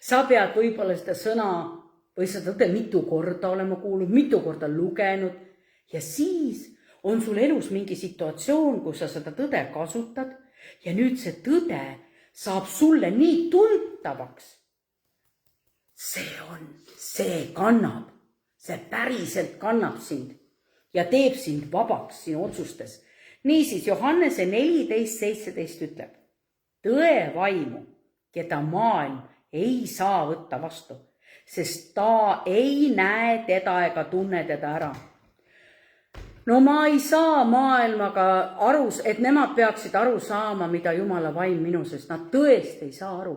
Sa pead võib-olla seda sõna või seda tõde mitu korda olema kuulnud, mitu korda lugenud ja siis on sul elus mingi situatsioon, kus sa seda tõde kasutad ja nüüd see tõde saab sulle nii tuntavaks. See kannab, see päriselt kannab sind ja teeb sind vabaks sinu otsustes. Niisiis, Johannese 14:17 ütleb, tõe vaimu, keda maailm ei saa võtta vastu, sest ta ei näe teda ega tunne teda ära. No ma ei saa maailmaga aru, et nemad peaksid aru saama, mida Jumala vaim minu, sest nad tõesti ei saa aru.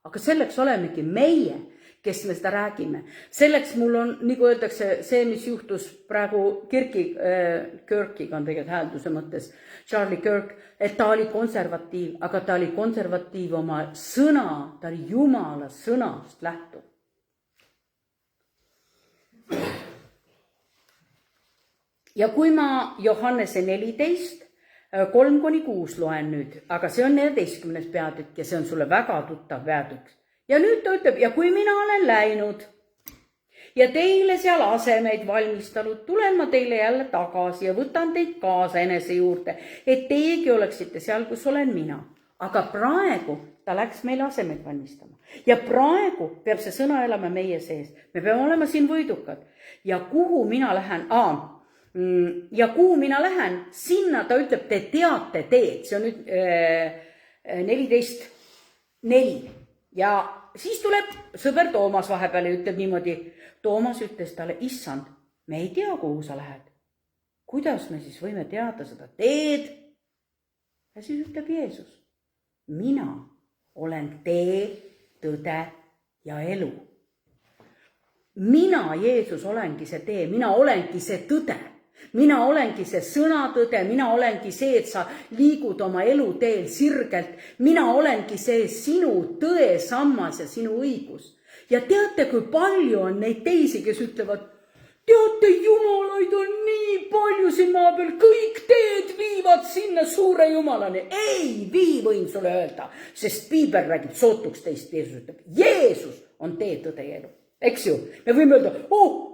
Aga selleks olemegi meie, kes me seda räägime. Selleks mul on, nagu öeldakse, see, mis juhtus praegu Kirkiga on tegelikult häälduse mõttes, Charlie Kirk, et ta oli konservatiiv, aga ta oli konservatiiv oma sõna, ta oli Jumala sõnast lähtuv. Ja kui ma Johannese 14, 3-6 loen nüüd, aga see on 14. peatükk ja see on sulle väga tuttav peatükk. Ja nüüd ta ütleb, ja kui mina olen läinud ja teile seal asemeid valmistanud, tulen ma teile jälle tagasi ja võtan teid kaasa enese juurde, et teiegi oleksite seal, kus olen mina. Aga praegu ta läks meile asemeid valmistama. Ja praegu peab see sõna elama meie sees. Me peame olema siin võidukad. Ja kuhu mina lähen? Kuhu mina lähen, sinna ta ütleb, te teate teed, see on nüüd 14:4 ja siis tuleb sõber Toomas vahepeal ja ütleb niimoodi, Toomas ütles talle, issand, me ei tea, kuhu sa lähed, kuidas me siis võime teada seda teed? Ja siis ütleb Jeesus, mina olen tee, tõde ja elu. Mina, Jeesus, olengi see tee, mina olengi see tõde. Mina olengi see sõnatõde, mina olengi see, et sa liigud oma eluteel sirgelt. Mina olengi see sinu tõe sammas ja sinu õigus. Ja teate, kui palju on neid teisi, kes ütlevad, teate, jumalaid on nii palju siin maa peal, kõik teed viivad sinna suure jumalani. Ei vii, võin sulle öelda, sest Piibel räägib sootuks teist, Jeesus ütleb, Jeesus on tee, tõde ja elu. Eks ju, me võime öelda,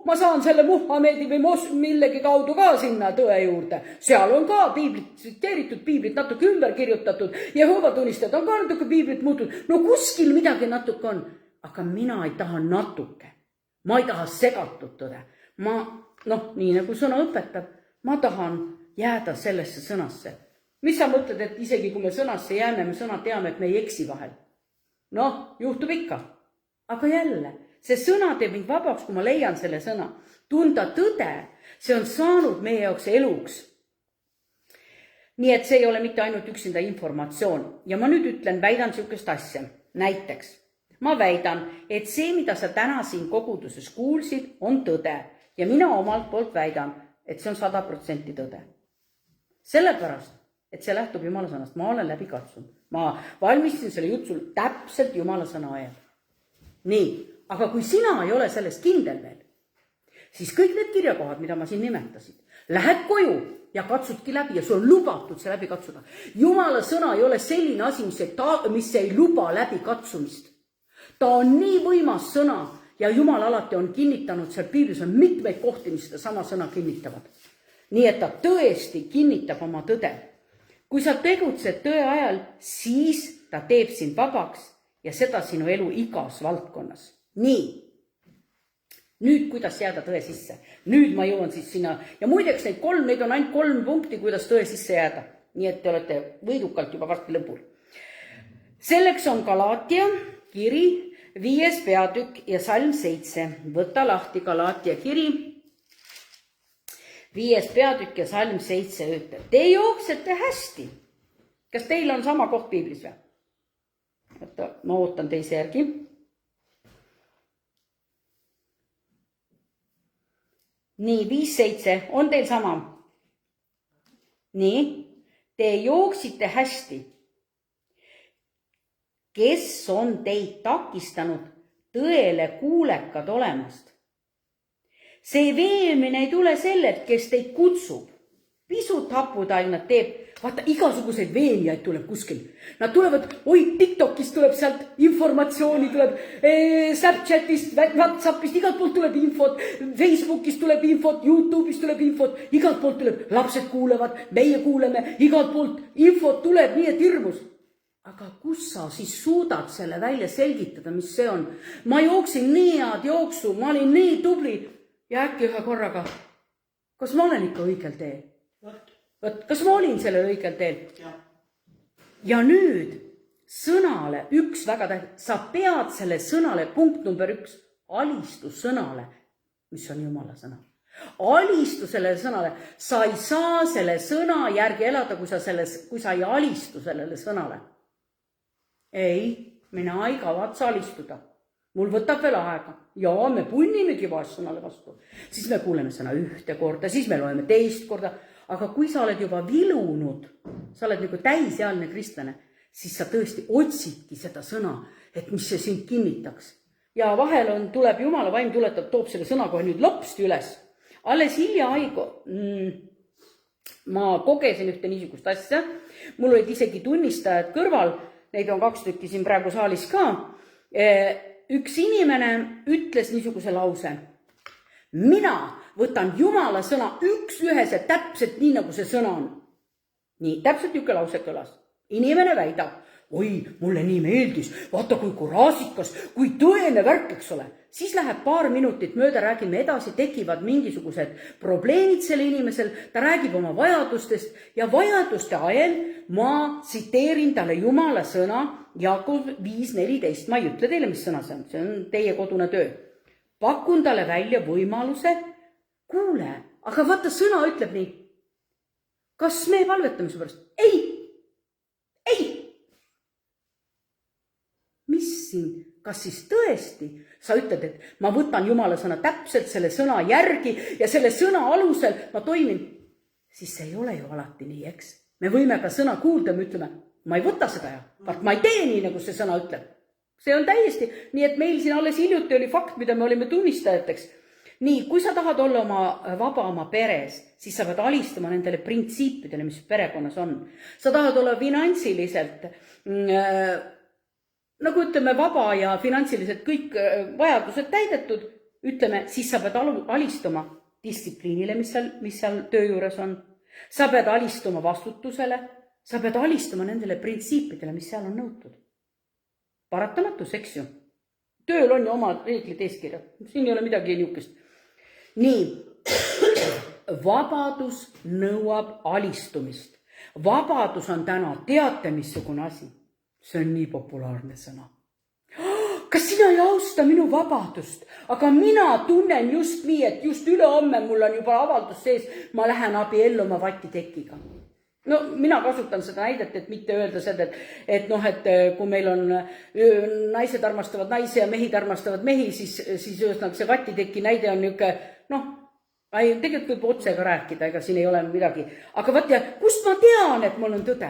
ma saan selle Muhamedi või millegi kaudu ka sinna tõe juurde. Seal on ka piiblit, tsiteeritud piiblit natuke ümber kirjutatud. Jehova tunnistajad on ka natuke piiblit muutunud. No kuskil midagi natuke on. Aga mina ei taha natuke. Ma ei taha segatud tõde. Nii nagu sõna õpetab, ma tahan jääda sellesse sõnasse. Mis sa mõtled, et isegi kui me sõnasse jääme, me sõna teame, et me ei eksi vahel. Juhtub ikka. Aga jälle, see sõna teeb mind vabaks, kui ma leian selle sõna. Tunda tõde, see on saanud meie jaoks eluks. Nii et see ei ole mitte ainult üksinda informatsioon. Ja ma nüüd väidan niisugust asja. Näiteks, ma väidan, et see, mida sa täna siin koguduses kuulsid, on tõde. Ja mina omalt poolt väidan, et see on 100% tõde. Sellepärast, et see lähtub Jumala sõnast. Ma olen läbi katsunud. Ma valmistasin selle jutsul täpselt Jumala sõna ajal. Nii, aga kui sina ei ole sellest kindel veel, siis kõik need kirjakohad, mida ma siin nimetasin, lähed koju ja katsudki läbi ja sul on lubatud see läbi katsuda. Jumala sõna ei ole selline asi, mis ei luba läbi katsumist. Ta on nii võimas sõna ja Jumal alati on kinnitanud, seal piiblis on mitmeid kohti, mis seda sama sõna kinnitavad. Nii et ta tõesti kinnitab oma tõde. Kui sa tegutsed tõe ajal, siis ta teeb sind vabaks ja seda sinu elu igas valdkonnas. Nii. Nüüd, kuidas jääda tõe sisse? Nüüd ma jõuan siis sinna. Ja muideks neid on ainult 3 punkti, kuidas tõe sisse jääda. Nii et te olete võidukalt juba varsti lõpul. Selleks on Galaatia kiri, 5. peatükk ja salm 7. Võta lahti Galaatia kiri, 5. peatükk ja salm 7 ütleb. Te jooksete hästi. Kas teil on sama koht piiblis või? Ma ootan teise järgi. Nii, 5.7. On teil sama? Nii, te jooksite hästi. Kes on teid takistanud tõele kuulekad olemast? See veemine ei tule sellelt, kes teid kutsub. Pisut haputainat teeb. Vaata, igasuguseid veenijaid tuleb kuskil. Nad tulevad, TikTokist tuleb sealt informatsiooni, tuleb Snapchatist, Whatsappist, igalt poolt tuleb infot, Facebookist tuleb infot, YouTube'ist tuleb infot, igalt poolt tuleb, lapsed kuulevad, meie kuuleme, igalt poolt infot tuleb nii, et hirmus. Aga kus sa siis suudad selle välja selgitada, mis see on? Ma jooksin nii head jooksu, ma olin nii tubli ja äkki ühe korraga. Kas ma olen ikka õigel teel? Kas ma olin sellel õigel teel? Ja nüüd sõnale, üks väga tähtis, sa pead selle sõnale, punkt number 1, alistus sõnale, mis on Jumala sõna. Alistu sellele sõnale, sa ei saa selle sõna järgi elada, kui sa ei alistu sellele sõnale. Ei, mina ei kavatse alistuda. Mul võtab veel aega. Ja me punnimegi vahest sõnale vastu. Siis me kuuleme sõna 1 korda, siis me loeme 2 korda. Aga kui sa oled juba vilunud, sa oled nagu täisealine kristlane, siis sa tõesti otsidki seda sõna, et mis see sind kinnitaks. Ja vahel tuleb Jumala vaim tuletab, toob selle sõna kohe nüüd lopsti üles. Alles hiljaaegu ma kogesin ühte niisugust asja. Mul olid isegi tunnistajad kõrval, neid on 2 tükki siin praegu saalis ka. Üks inimene ütles niisuguse lause. Mina võtan Jumala sõna üheselt täpselt nii, nagu see sõna on. Nii, täpselt niisugune lause kõlas. Inimene väidab, oi, mulle nii meeldis, vaata kui kuraasikas, kui tõene värk, eks ole. Siis läheb paar minutit mööda, räägime edasi, tekivad mingisugused probleemid selle inimesel, ta räägib oma vajadustest ja vajaduste ajal ma tsiteerin talle Jumala sõna Jaakov 5.14. Ma ei ütle teile, mis sõna see on teie kodune töö. Pakun talle välja võimaluse, kuule, aga vaata, sõna ütleb nii. Kas me palvetame su pärast? Ei. Mis siin? Kas siis tõesti sa ütled, et ma võtan Jumala sõna täpselt selle sõna järgi ja selle sõna alusel ma toimin? Siis see ei ole ju alati nii, eks? Me võime ka sõna kuulda, me ütleme, ma ei võta seda ja ma ei tee nii, nagu see sõna ütleb. See on täiesti, nii et meil siin alles hiljuti oli fakt, mida me olime tunnistajateks. Nii, kui sa tahad olla vaba oma peres, siis sa pead alistama nendele printsiipidele, mis perekonnas on. Sa tahad olla finantsiliselt nagu ütleme, vaba ja finantsiliselt kõik vajadused täidetud, ütleme, siis sa pead alistuma distsipliinile, mis seal töö juures on. Sa pead alistuma vastutusele, sa pead alistuma nendele printsiipidele, mis seal on nõutud. Paratamatus, eks ju. Tööl on ju omad reeglid eeskirjad. Siin ei ole midagi niukest. Nii, vabadus nõuab alistumist. Vabadus on täna, teate missugune asi? See on nii populaarne sõna. Kas sina ei austa minu vabadust? Aga mina tunnen just nii, et just ülehomme mul on juba avaldus sees, ma lähen abielluma vatitekiga. No mina kasutan seda näidet, et mitte öelda seda, et kui meil on naised armastavad naisi ja mehid armastavad mehi, siis ühesõnaga see vatiteki näide on tegelikult võib otse ka rääkida, ega siin ei ole midagi. Aga vaat ja, kust ma tean, et mul on tõde?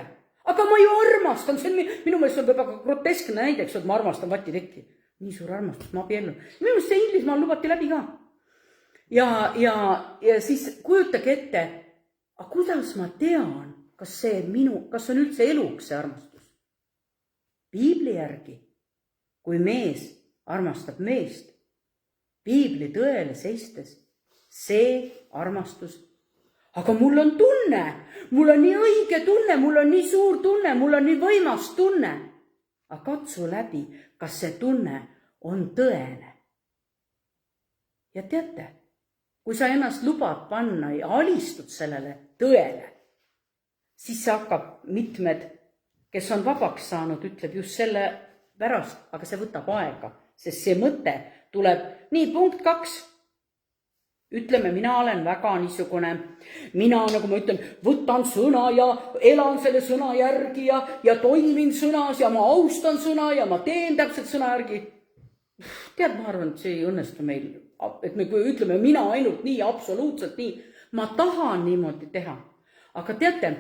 Aga ma ju armastan, see on minu meelest on väga groteskne näideks, et ma armastan vatiteki. Nii suur armastus, ma abiellun. Minu meelest see Inglismaal lubati läbi ka. Ja siis kujutage ette, aga kuidas ma tean, kas on üldse eluks see armastus? Piibli järgi, kui mees armastab meest, piibli tõele seistes, see armastus. Aga mul on tunne, mul on nii õige tunne, mul on nii suur tunne, mul on nii võimas tunne. Aga katsu läbi, kas see tunne on tõene. Ja teate, kui sa ennast lubad panna ja alistud sellele tõele, siis see hakkab mitmed, kes on vabaks saanud, ütleb just selle pärast, aga see võtab aega, sest see mõte tuleb. Nii, punkt 2. Ütleme, mina olen väga niisugune, mina, nagu ma ütlen, võtan sõna ja elan selle sõna järgi ja toimin sõnas ja ma austan sõna ja ma teen täpselt sõna järgi. Tead, ma arvan, et see ei õnnestu meil, et me ütleme, mina ainult nii, absoluutselt nii. Ma tahan niimoodi teha. Aga teate,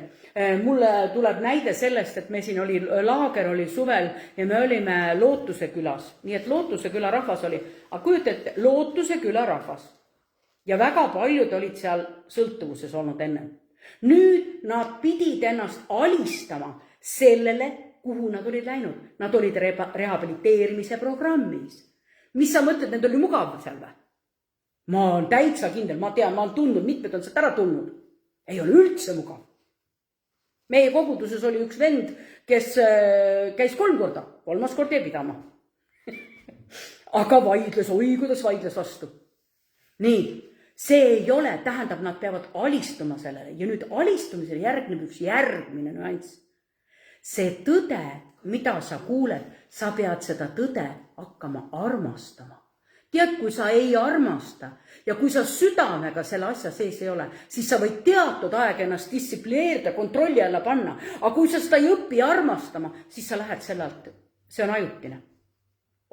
mulle tuleb näide sellest, et me siin oli, laager oli suvel ja me olime Lootuse külas. Nii et Lootuse küla rahvas oli, aga kujutate, Lootuse küla rahvas. Ja väga paljud olid seal sõltuvuses olnud enne. Nüüd nad pidid ennast alistama sellele, kuhu nad olid läinud. Nad olid rehabiliteerimise programmis. Mis sa mõtled, need oli mugav seal või? Ma olen täitsa kindel, ma tean, ma olen tundnud, mitmed on sealt ära tulnud. Ei ole üldse mugav. Meie koguduses oli üks vend, kes käis 3 korda, 3. kord jäi pidama. Aga vaidles, kuidas vaidles vastu. Nii, see ei ole, tähendab, nad peavad alistuma sellele. Ja nüüd alistumisele järgneb üks järgmine nüanss. See tõde, mida sa kuuled, sa pead seda tõde hakkama armastama. Tead, kui sa ei armasta ja kui sa südamega selle asja sees ei ole, siis sa võid teatud aeg ennast distsiplineerida, kontrolli alla panna. Aga kui sa seda ei õpi armastama, siis sa lähed selle alt. See on ajutine.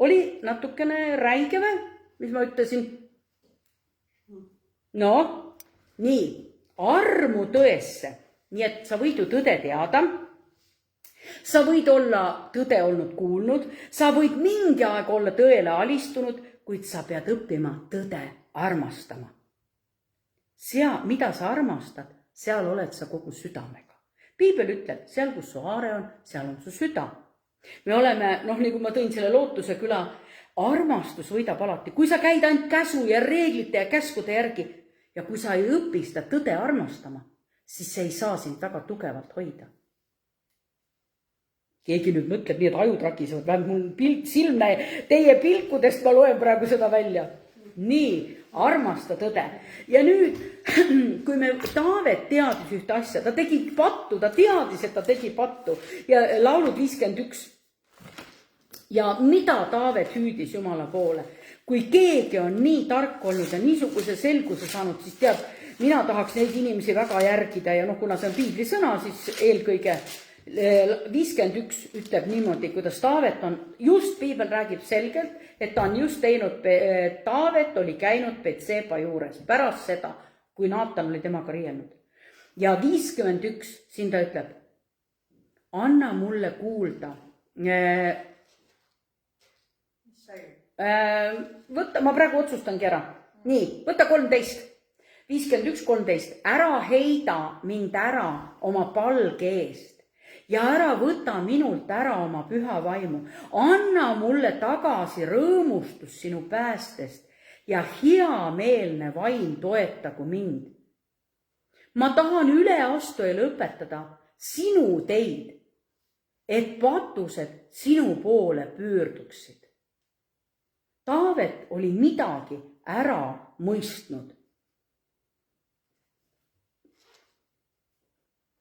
Oli natukene räige või, mis ma ütlesin? No, nii, armu tõesse. Nii et sa võid ju tõde teada. Sa võid olla tõde olnud kuulnud. Sa võid mingi aeg olla tõele alistunud, kuid sa pead õppima tõde armastama. Mida sa armastad, seal oled sa kogu südamega. Piibel ütleb, seal kus su haare on, seal on su süda. Me oleme, nagu ma tõin selle Lootuse küla, armastus võidab alati. Kui sa käid ainult käsu ja reeglite ja käskude järgi ja kui sa ei õpi seda tõde armastama, siis see ei saa sind väga tugevalt hoida. Keegi nüüd mõtleb nii, et ajud rakisevad, vähemalt mul silm teie pilkudest ma loen praegu seda välja. Nii, armasta tõde. Ja nüüd, kui Taavet teadis ühte asja, ta tegi pattu, ta teadis, et ta tegi pattu. Ja laulud 51. Ja mida Taavet hüüdis Jumala poole? Kui keegi on nii tark olnud ja niisuguse selguse saanud, siis tead, mina tahaks neid inimesi väga järgida ja kuna see on piibli sõna, siis eelkõige 51 ütleb niimoodi, kuidas Taavet on, just piibel räägib selgelt, et ta on just teinud, Taavet oli käinud Betseba juures pärast seda, kui Naatan oli temaga riielnud. Ja 51, siin ta ütleb, anna mulle kuulda. Ma praegu otsustangi ära. Nii, võta 13. 51, 13. Ära heida mind ära oma palge eest. ja ära võta minult ära oma püha vaimu. Anna mulle tagasi rõõmustus sinu päästest ja heameelne vaim toetagu mind. Ma tahan üleastujal õpetada sinu teid, et patused sinu poole pöörduksid. Taavet oli midagi ära mõistnud.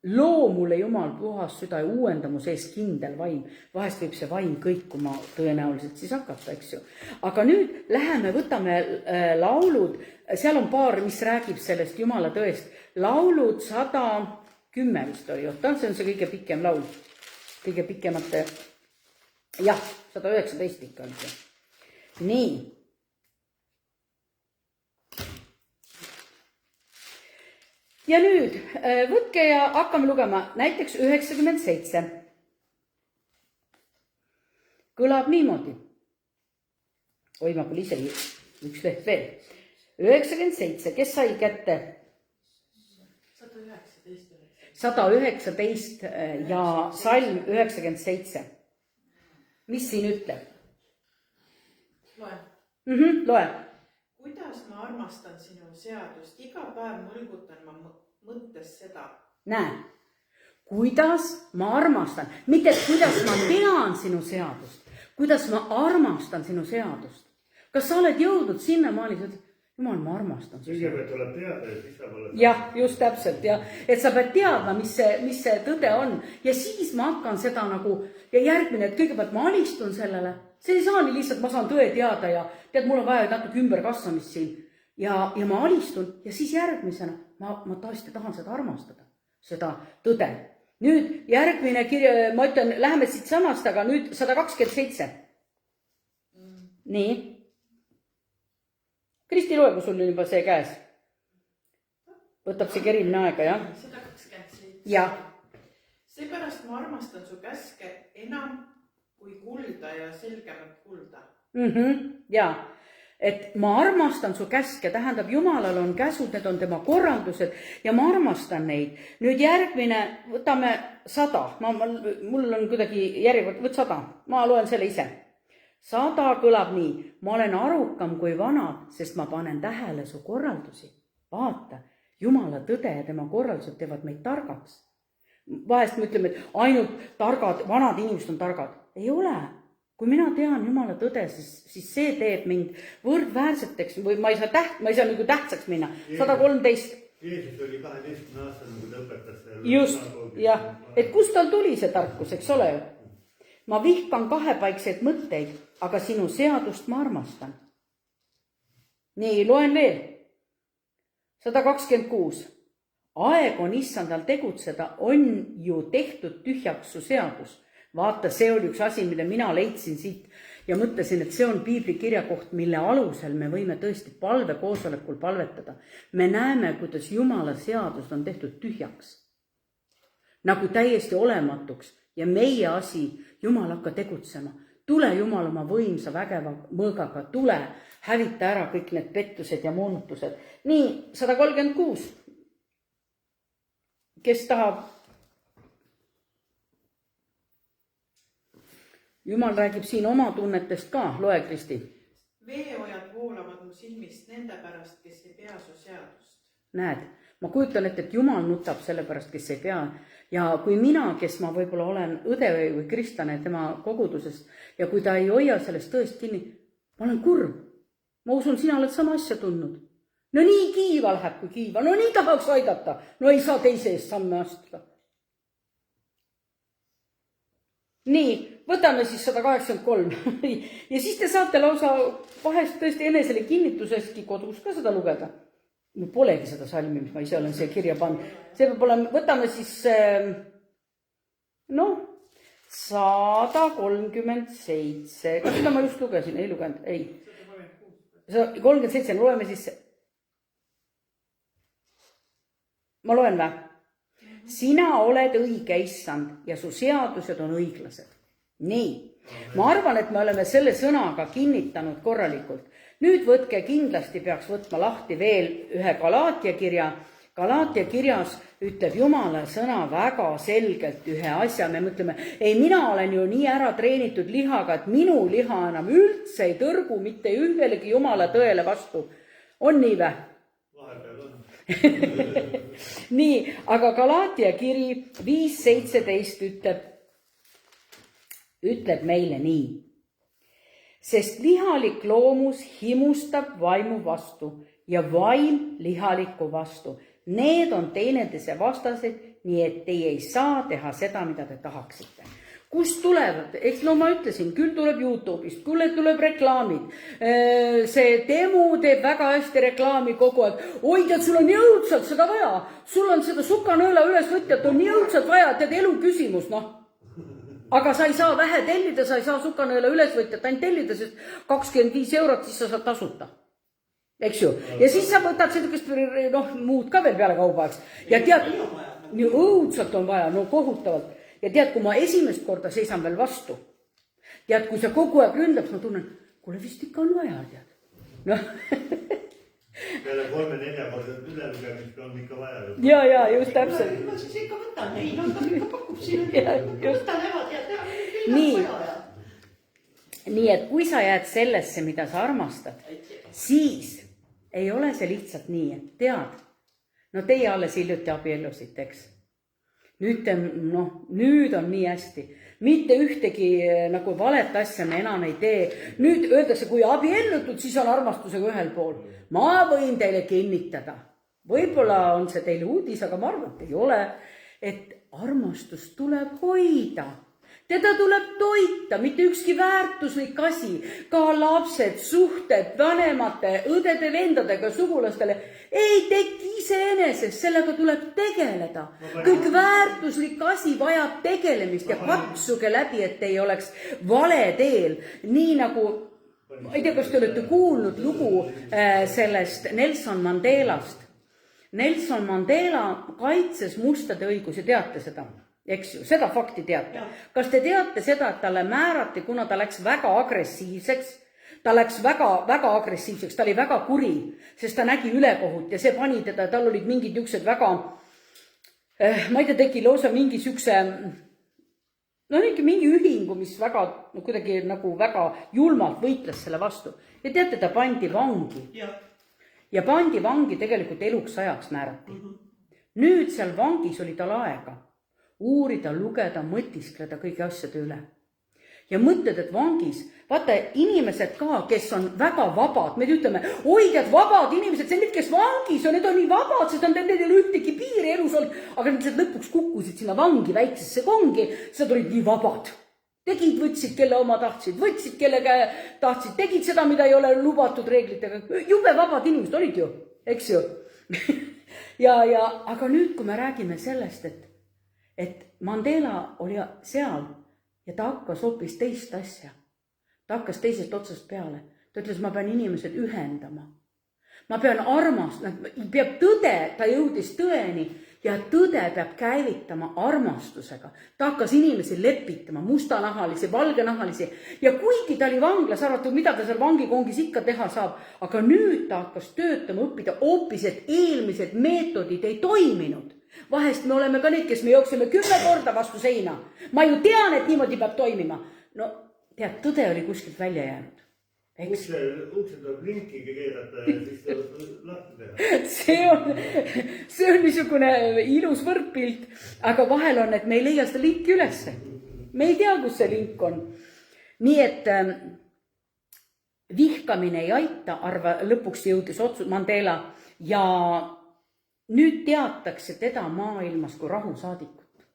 Loo mulle Jumal puhas süda ja uuenda mu sees kindel vaim. Vahest võib see vaim kõikuma tõenäoliselt siis hakata, eks ju. Aga nüüd läheme, võtame laulud, seal on paar, mis räägib sellest Jumala tõest. Laulud 110 vist oli, see on see kõige pikem laul. Kõige pikemate, jah, 119 ikka on see. Nii. Ja nüüd võtke ja hakkame lugema näiteks 97. Kõlab niimoodi. Oi, ma pole ise üks leht veel. 97, kes sai kätte? 119 ja salm 97. Mis siin ütleb? Loen. Loe. Kuidas ma armastan sinu seadust, iga päev mõlgutan ma mõttes seda. Näe, kuidas ma armastan, mitte kuidas ma tean sinu seadust, kuidas ma armastan sinu seadust. Kas sa oled jõudnud sinnamaani, et Jumal, ma armastan sinu seadust? Kõigepealt tuleb teada ja siis saab olla. Jah, just täpselt, ja et sa pead teadma, mis see tõde on ja siis ma hakkan seda nagu ja järgmine, et kõigepealt ma alistun sellele. See ei saa nii lihtsalt, ma saan tõe teada ja tead, mul on vaja natuke ümberkasvamist siin ja ma alistun ja siis järgmisena ma tõesti tahan seda armastada, seda tõde. Nüüd järgmine kirja, ma ütlen, läheme siit samast, aga nüüd 127. Nii. Kristi, loe, kui sul on juba see käes. Võtab see kerimine aega, jah? 127. Jah. Seepärast ma armastan su käske enam kui kulda ja selgemat kulda. Jaa, et ma armastan su käske, tähendab Jumalal on käsud, need on tema korraldused ja ma armastan neid. Nüüd järgmine, võtame 100, mul on kuidagi järjekord, võt 100, ma loen selle ise. 100 kõlab nii, ma olen arukam kui vanad, sest ma panen tähele su korraldusi. Vaata, Jumala tõde ja tema korraldused teevad meid targaks. Vahest me ütleme, et ainult targad, vanad inimesed on targad. Ei ole. Kui mina tean Jumala tõde, siis see teeb mind võrdväärseteks või ma ei saa nagu tähtsaks minna. 113. Jeesus oli 12 aastane, kui ta õpetas. Just, jah. Et kust tal tuli see tarkus, eks ole ju? Ma vihkan kahepaikseid mõtteid, aga sinu seadust ma armastan. Nii, loen veel. 126. Aeg on issandal tegutseda, on ju tehtud tühjaks su seadus. Vaata, see oli üks asi, mida mina leidsin siit ja mõtlesin, et see on piibli kirjakoht, mille alusel me võime tõesti palvekoosolekul palvetada. Me näeme, kuidas Jumala seadus on tehtud tühjaks. Nagu täiesti olematuks ja meie asi, Jumal hakka tegutsema. Tule Jumal oma võimsa vägeva mõõgaga, tule, hävita ära kõik need pettused ja moonutused. Nii, 136. Kes tahab? Jumal räägib siin oma tunnetest ka, loe Kristi. Veeojad voolavad mu silmist nende pärast, kes ei pea su seadust. Näed, ma kujutan ette, et Jumal nutab selle pärast, kes ei pea. Ja kui mina, kes ma võib-olla olen õde või kristlane tema kogudusest ja kui ta ei hoia sellest tõest kinni, ma olen kurb. Ma usun, sina oled sama asja tundnud. No nii kiiva läheb kui kiiva, no nii tahaks aidata, no ei saa teise eest samme astuda. Nii, võtame siis 183 ja siis te saate lausa vahest tõesti enesele kinnituseski kodus ka seda lugeda. Mul polegi seda salmi, mis ma ise olen siia kirja pannud. See peab olema, võtame siis 137. Kas seda ma just lugesin? Ei lugenud, ei. 37, loeme siis. Ma loen vä? Sina oled õige, issand, ja su seadused on õiglased. Nii, ma arvan, et me oleme selle sõnaga kinnitanud korralikult. Nüüd võtke kindlasti, peaks võtma lahti veel ühe Galaatia kirja Galaatia kirjas ütleb Jumala sõna väga selgelt ühe asja, me mõtleme, ei, mina olen ju nii ära treenitud lihaga, et minu liha enam üldse ei tõrgu mitte ühelegi Jumala tõele vastu. On nii vä? Vahepeal on. Nii, aga Galaatia kiri 5.17 ütleb meile nii. Sest lihalik loomus himustab vaimu vastu ja vaim lihalikku vastu. Need on teineteise vastased, nii et teie ei saa teha seda, mida te tahaksite. Kust tulevad? Eks no ma ütlesin, küll tuleb YouTube'ist, küll tuleb reklaamid. See Temu teeb väga hästi reklaami kogu aeg. Oi, tead, sul on nii õudselt seda vaja. Sul on seda sukanõela ülesvõtjat, on nii õudselt vaja, tead elu küsimus, noh. Aga sa ei saa vähe tellida, sa ei saa sukanõela ülesvõtjat ainult tellida, sest 25 eurot, siis sa saad tasuta. Eks ju? Ja siis sa võtad sellist, muud ka veel peale kaubaeks. Ja tead, nii õudselt on vaja, no kohutavalt. Ja tead, kui ma esimest korda seisan veel vastu, tead, kui sa kogu aeg ründab, ma tunnen, kuule vist ikka on vaja, tead. Noh. Peale 3-4 korda ülelugemist on ikka vaja. Ja, just täpselt. Ma siis ikka võtan, ei, no ta ikka pakub siin. Võtan evad ja teha, nii. Nii, et kui sa jääd sellesse, mida sa armastad, siis ei ole see lihtsalt nii, et tead, no teie alles hiljuti abiellusite, eks. Nüüd on nii hästi. Mitte ühtegi nagu valet asja me enam ei tee. Nüüd öeldakse, kui abiellutud, siis on armastusega ühel pool. Ma võin teile kinnitada. Võib-olla on see teile uudis, aga ma arvan, et ei ole, et armastus tuleb hoida. Teda tuleb toita, mitte ükski väärtuslik asi, ka lapsed, suhted, vanemate, õdede, vendadega, sugulastele ei teki iseenesest, sellega tuleb tegeleda. Kõik väärtuslik asi vajab tegelemist ja katsuge läbi, et ei oleks vale teel. Nii nagu, ma ei tea, kas te olete kuulnud lugu sellest Nelson Mandelast. Nelson Mandela kaitses mustade õigusi, teate seda? Eks ju, seda fakti teate. Kas te teate seda, et talle määrati, kuna ta läks väga agressiivseks, ta oli väga kuri, sest ta nägi ülekohut ja see pani teda, tal olid mingid niisugused väga, ma ei tea, tegi lausa mingi niisuguse, mingi ühingu, mis väga, kuidagi nagu väga julmalt võitles selle vastu. Ja teate, ta pandi vangi. Ja pandi vangi tegelikult eluks ajaks määrati. Nüüd seal vangis oli tal aega uurida, lugeda, mõtiskleda kõigi asjade üle. Ja mõtled, et vangis, vaata inimesed ka, kes on väga vabad, me ütleme, oi, tead, vabad inimesed, see on need, kes vangis on, need on nii vabad, sest on neil ühtegi piiri elus olnud, aga need lõpuks kukkusid sinna vangi väiksesse kongi, seda olid nii vabad. Tegid, võtsid, kelle oma tahtsid, võtsid, kelle tahtsid, tegid seda, mida ei ole lubatud reeglitega. Jube vabad inimesed olid ju, eks ju. Aga nüüd, kui me räägime sellest, et Mandela oli seal ja ta hakkas hoopis teist asja. Ta hakkas teisest otsast peale. Ta ütles, ma pean inimesed ühendama. Ma pean armastama, peab tõde, ta jõudis tõeni ja tõde peab käivitama armastusega. Ta hakkas inimesi lepitama, mustanahalisi, valgenahalisi ja kuigi ta oli vanglas arvatud, mida ta seal vangikongis ikka teha saab, aga nüüd ta hakkas töötama, õppida hoopis, et eelmised meetodid ei toiminud. Vahest me oleme ka need, kes me jooksime 10 korda vastu seina. Ma ju tean, et niimoodi peab toimima. No, tead, tõde oli kuskilt välja jäänud. Ukse tuleb linki keerata ja siis lahti teha. See on niisugune ilus võrdpilt, aga vahel on, et me ei leia seda linki ülesse. Me ei tea, kus see link on. Nii et vihkamine ei aita, lõpuks jõudis otsus Mandela ja nüüd teatakse teda maailmas kui rahusaadikut.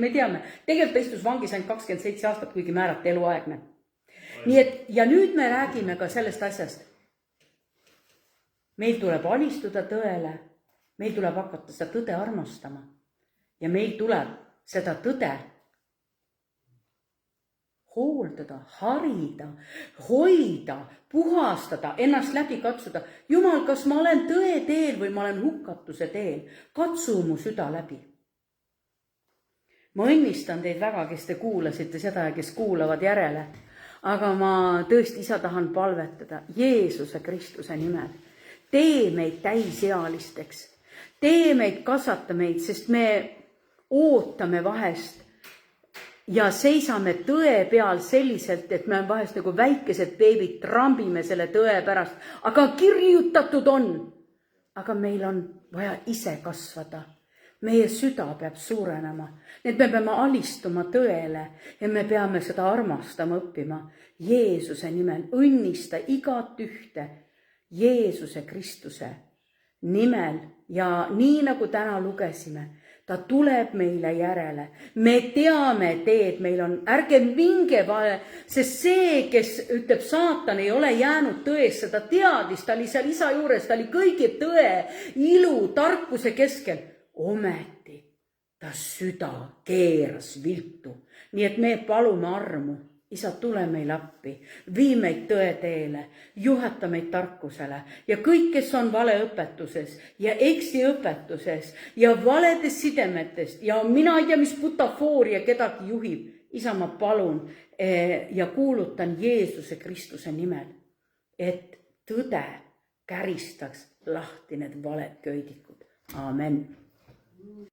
Me teame, tegelikult istus vangis ainult 27 aastat, kuigi määrati eluaegne. Nii et, ja nüüd me räägime ka sellest asjast. Meil tuleb alistuda tõele, meil tuleb hakata seda tõde armastama ja meil tuleb seda tõde hooldada, harida, hoida, puhastada, ennast läbi katsuda. Jumal, kas ma olen tõe teel või ma olen hukatuse teel? Katsu mu süda läbi. Ma õnnistan teid väga, kes te kuulasite seda ja kes kuulavad järele. Aga ma tõesti, isa, tahan palvetada Jeesuse Kristuse nimel. Tee meid täisealisteks. tee meid, kasvata meid, sest me ootame vahest ja seisame tõe peal selliselt, et me vahest nagu väikesed beebid trambime selle tõe pärast, aga kirjutatud on. Aga meil on vaja ise kasvada. Meie süda peab suurenema. Nii et me peame alistuma tõele ja me peame seda armastama õppima. Jeesuse nimel õnnista igat ühte Jeesuse Kristuse nimel ja nii nagu täna lugesime, ta tuleb meile järele. Me teame teed, meil on, ärge minge vale, sest see, kes ütleb, saatan ei ole jäänud tõesse, ta teadis, ta oli seal isa juures, ta oli kõigi tõe, ilu, tarkuse keskel. Ometi ta süda keeras viltu. Nii et me palume armu. Isa, tule meil appi, vii meid tõe teele, juhata meid tarkusele ja kõik, kes on valeõpetuses ja eksiõpetuses ja valedes sidemetest ja mina ei tea, mis butafooria kedagi juhib. Isa, ma palun ja kuulutan Jeesuse Kristuse nimel, et tõde käristaks lahti need valed köidikud. Amen.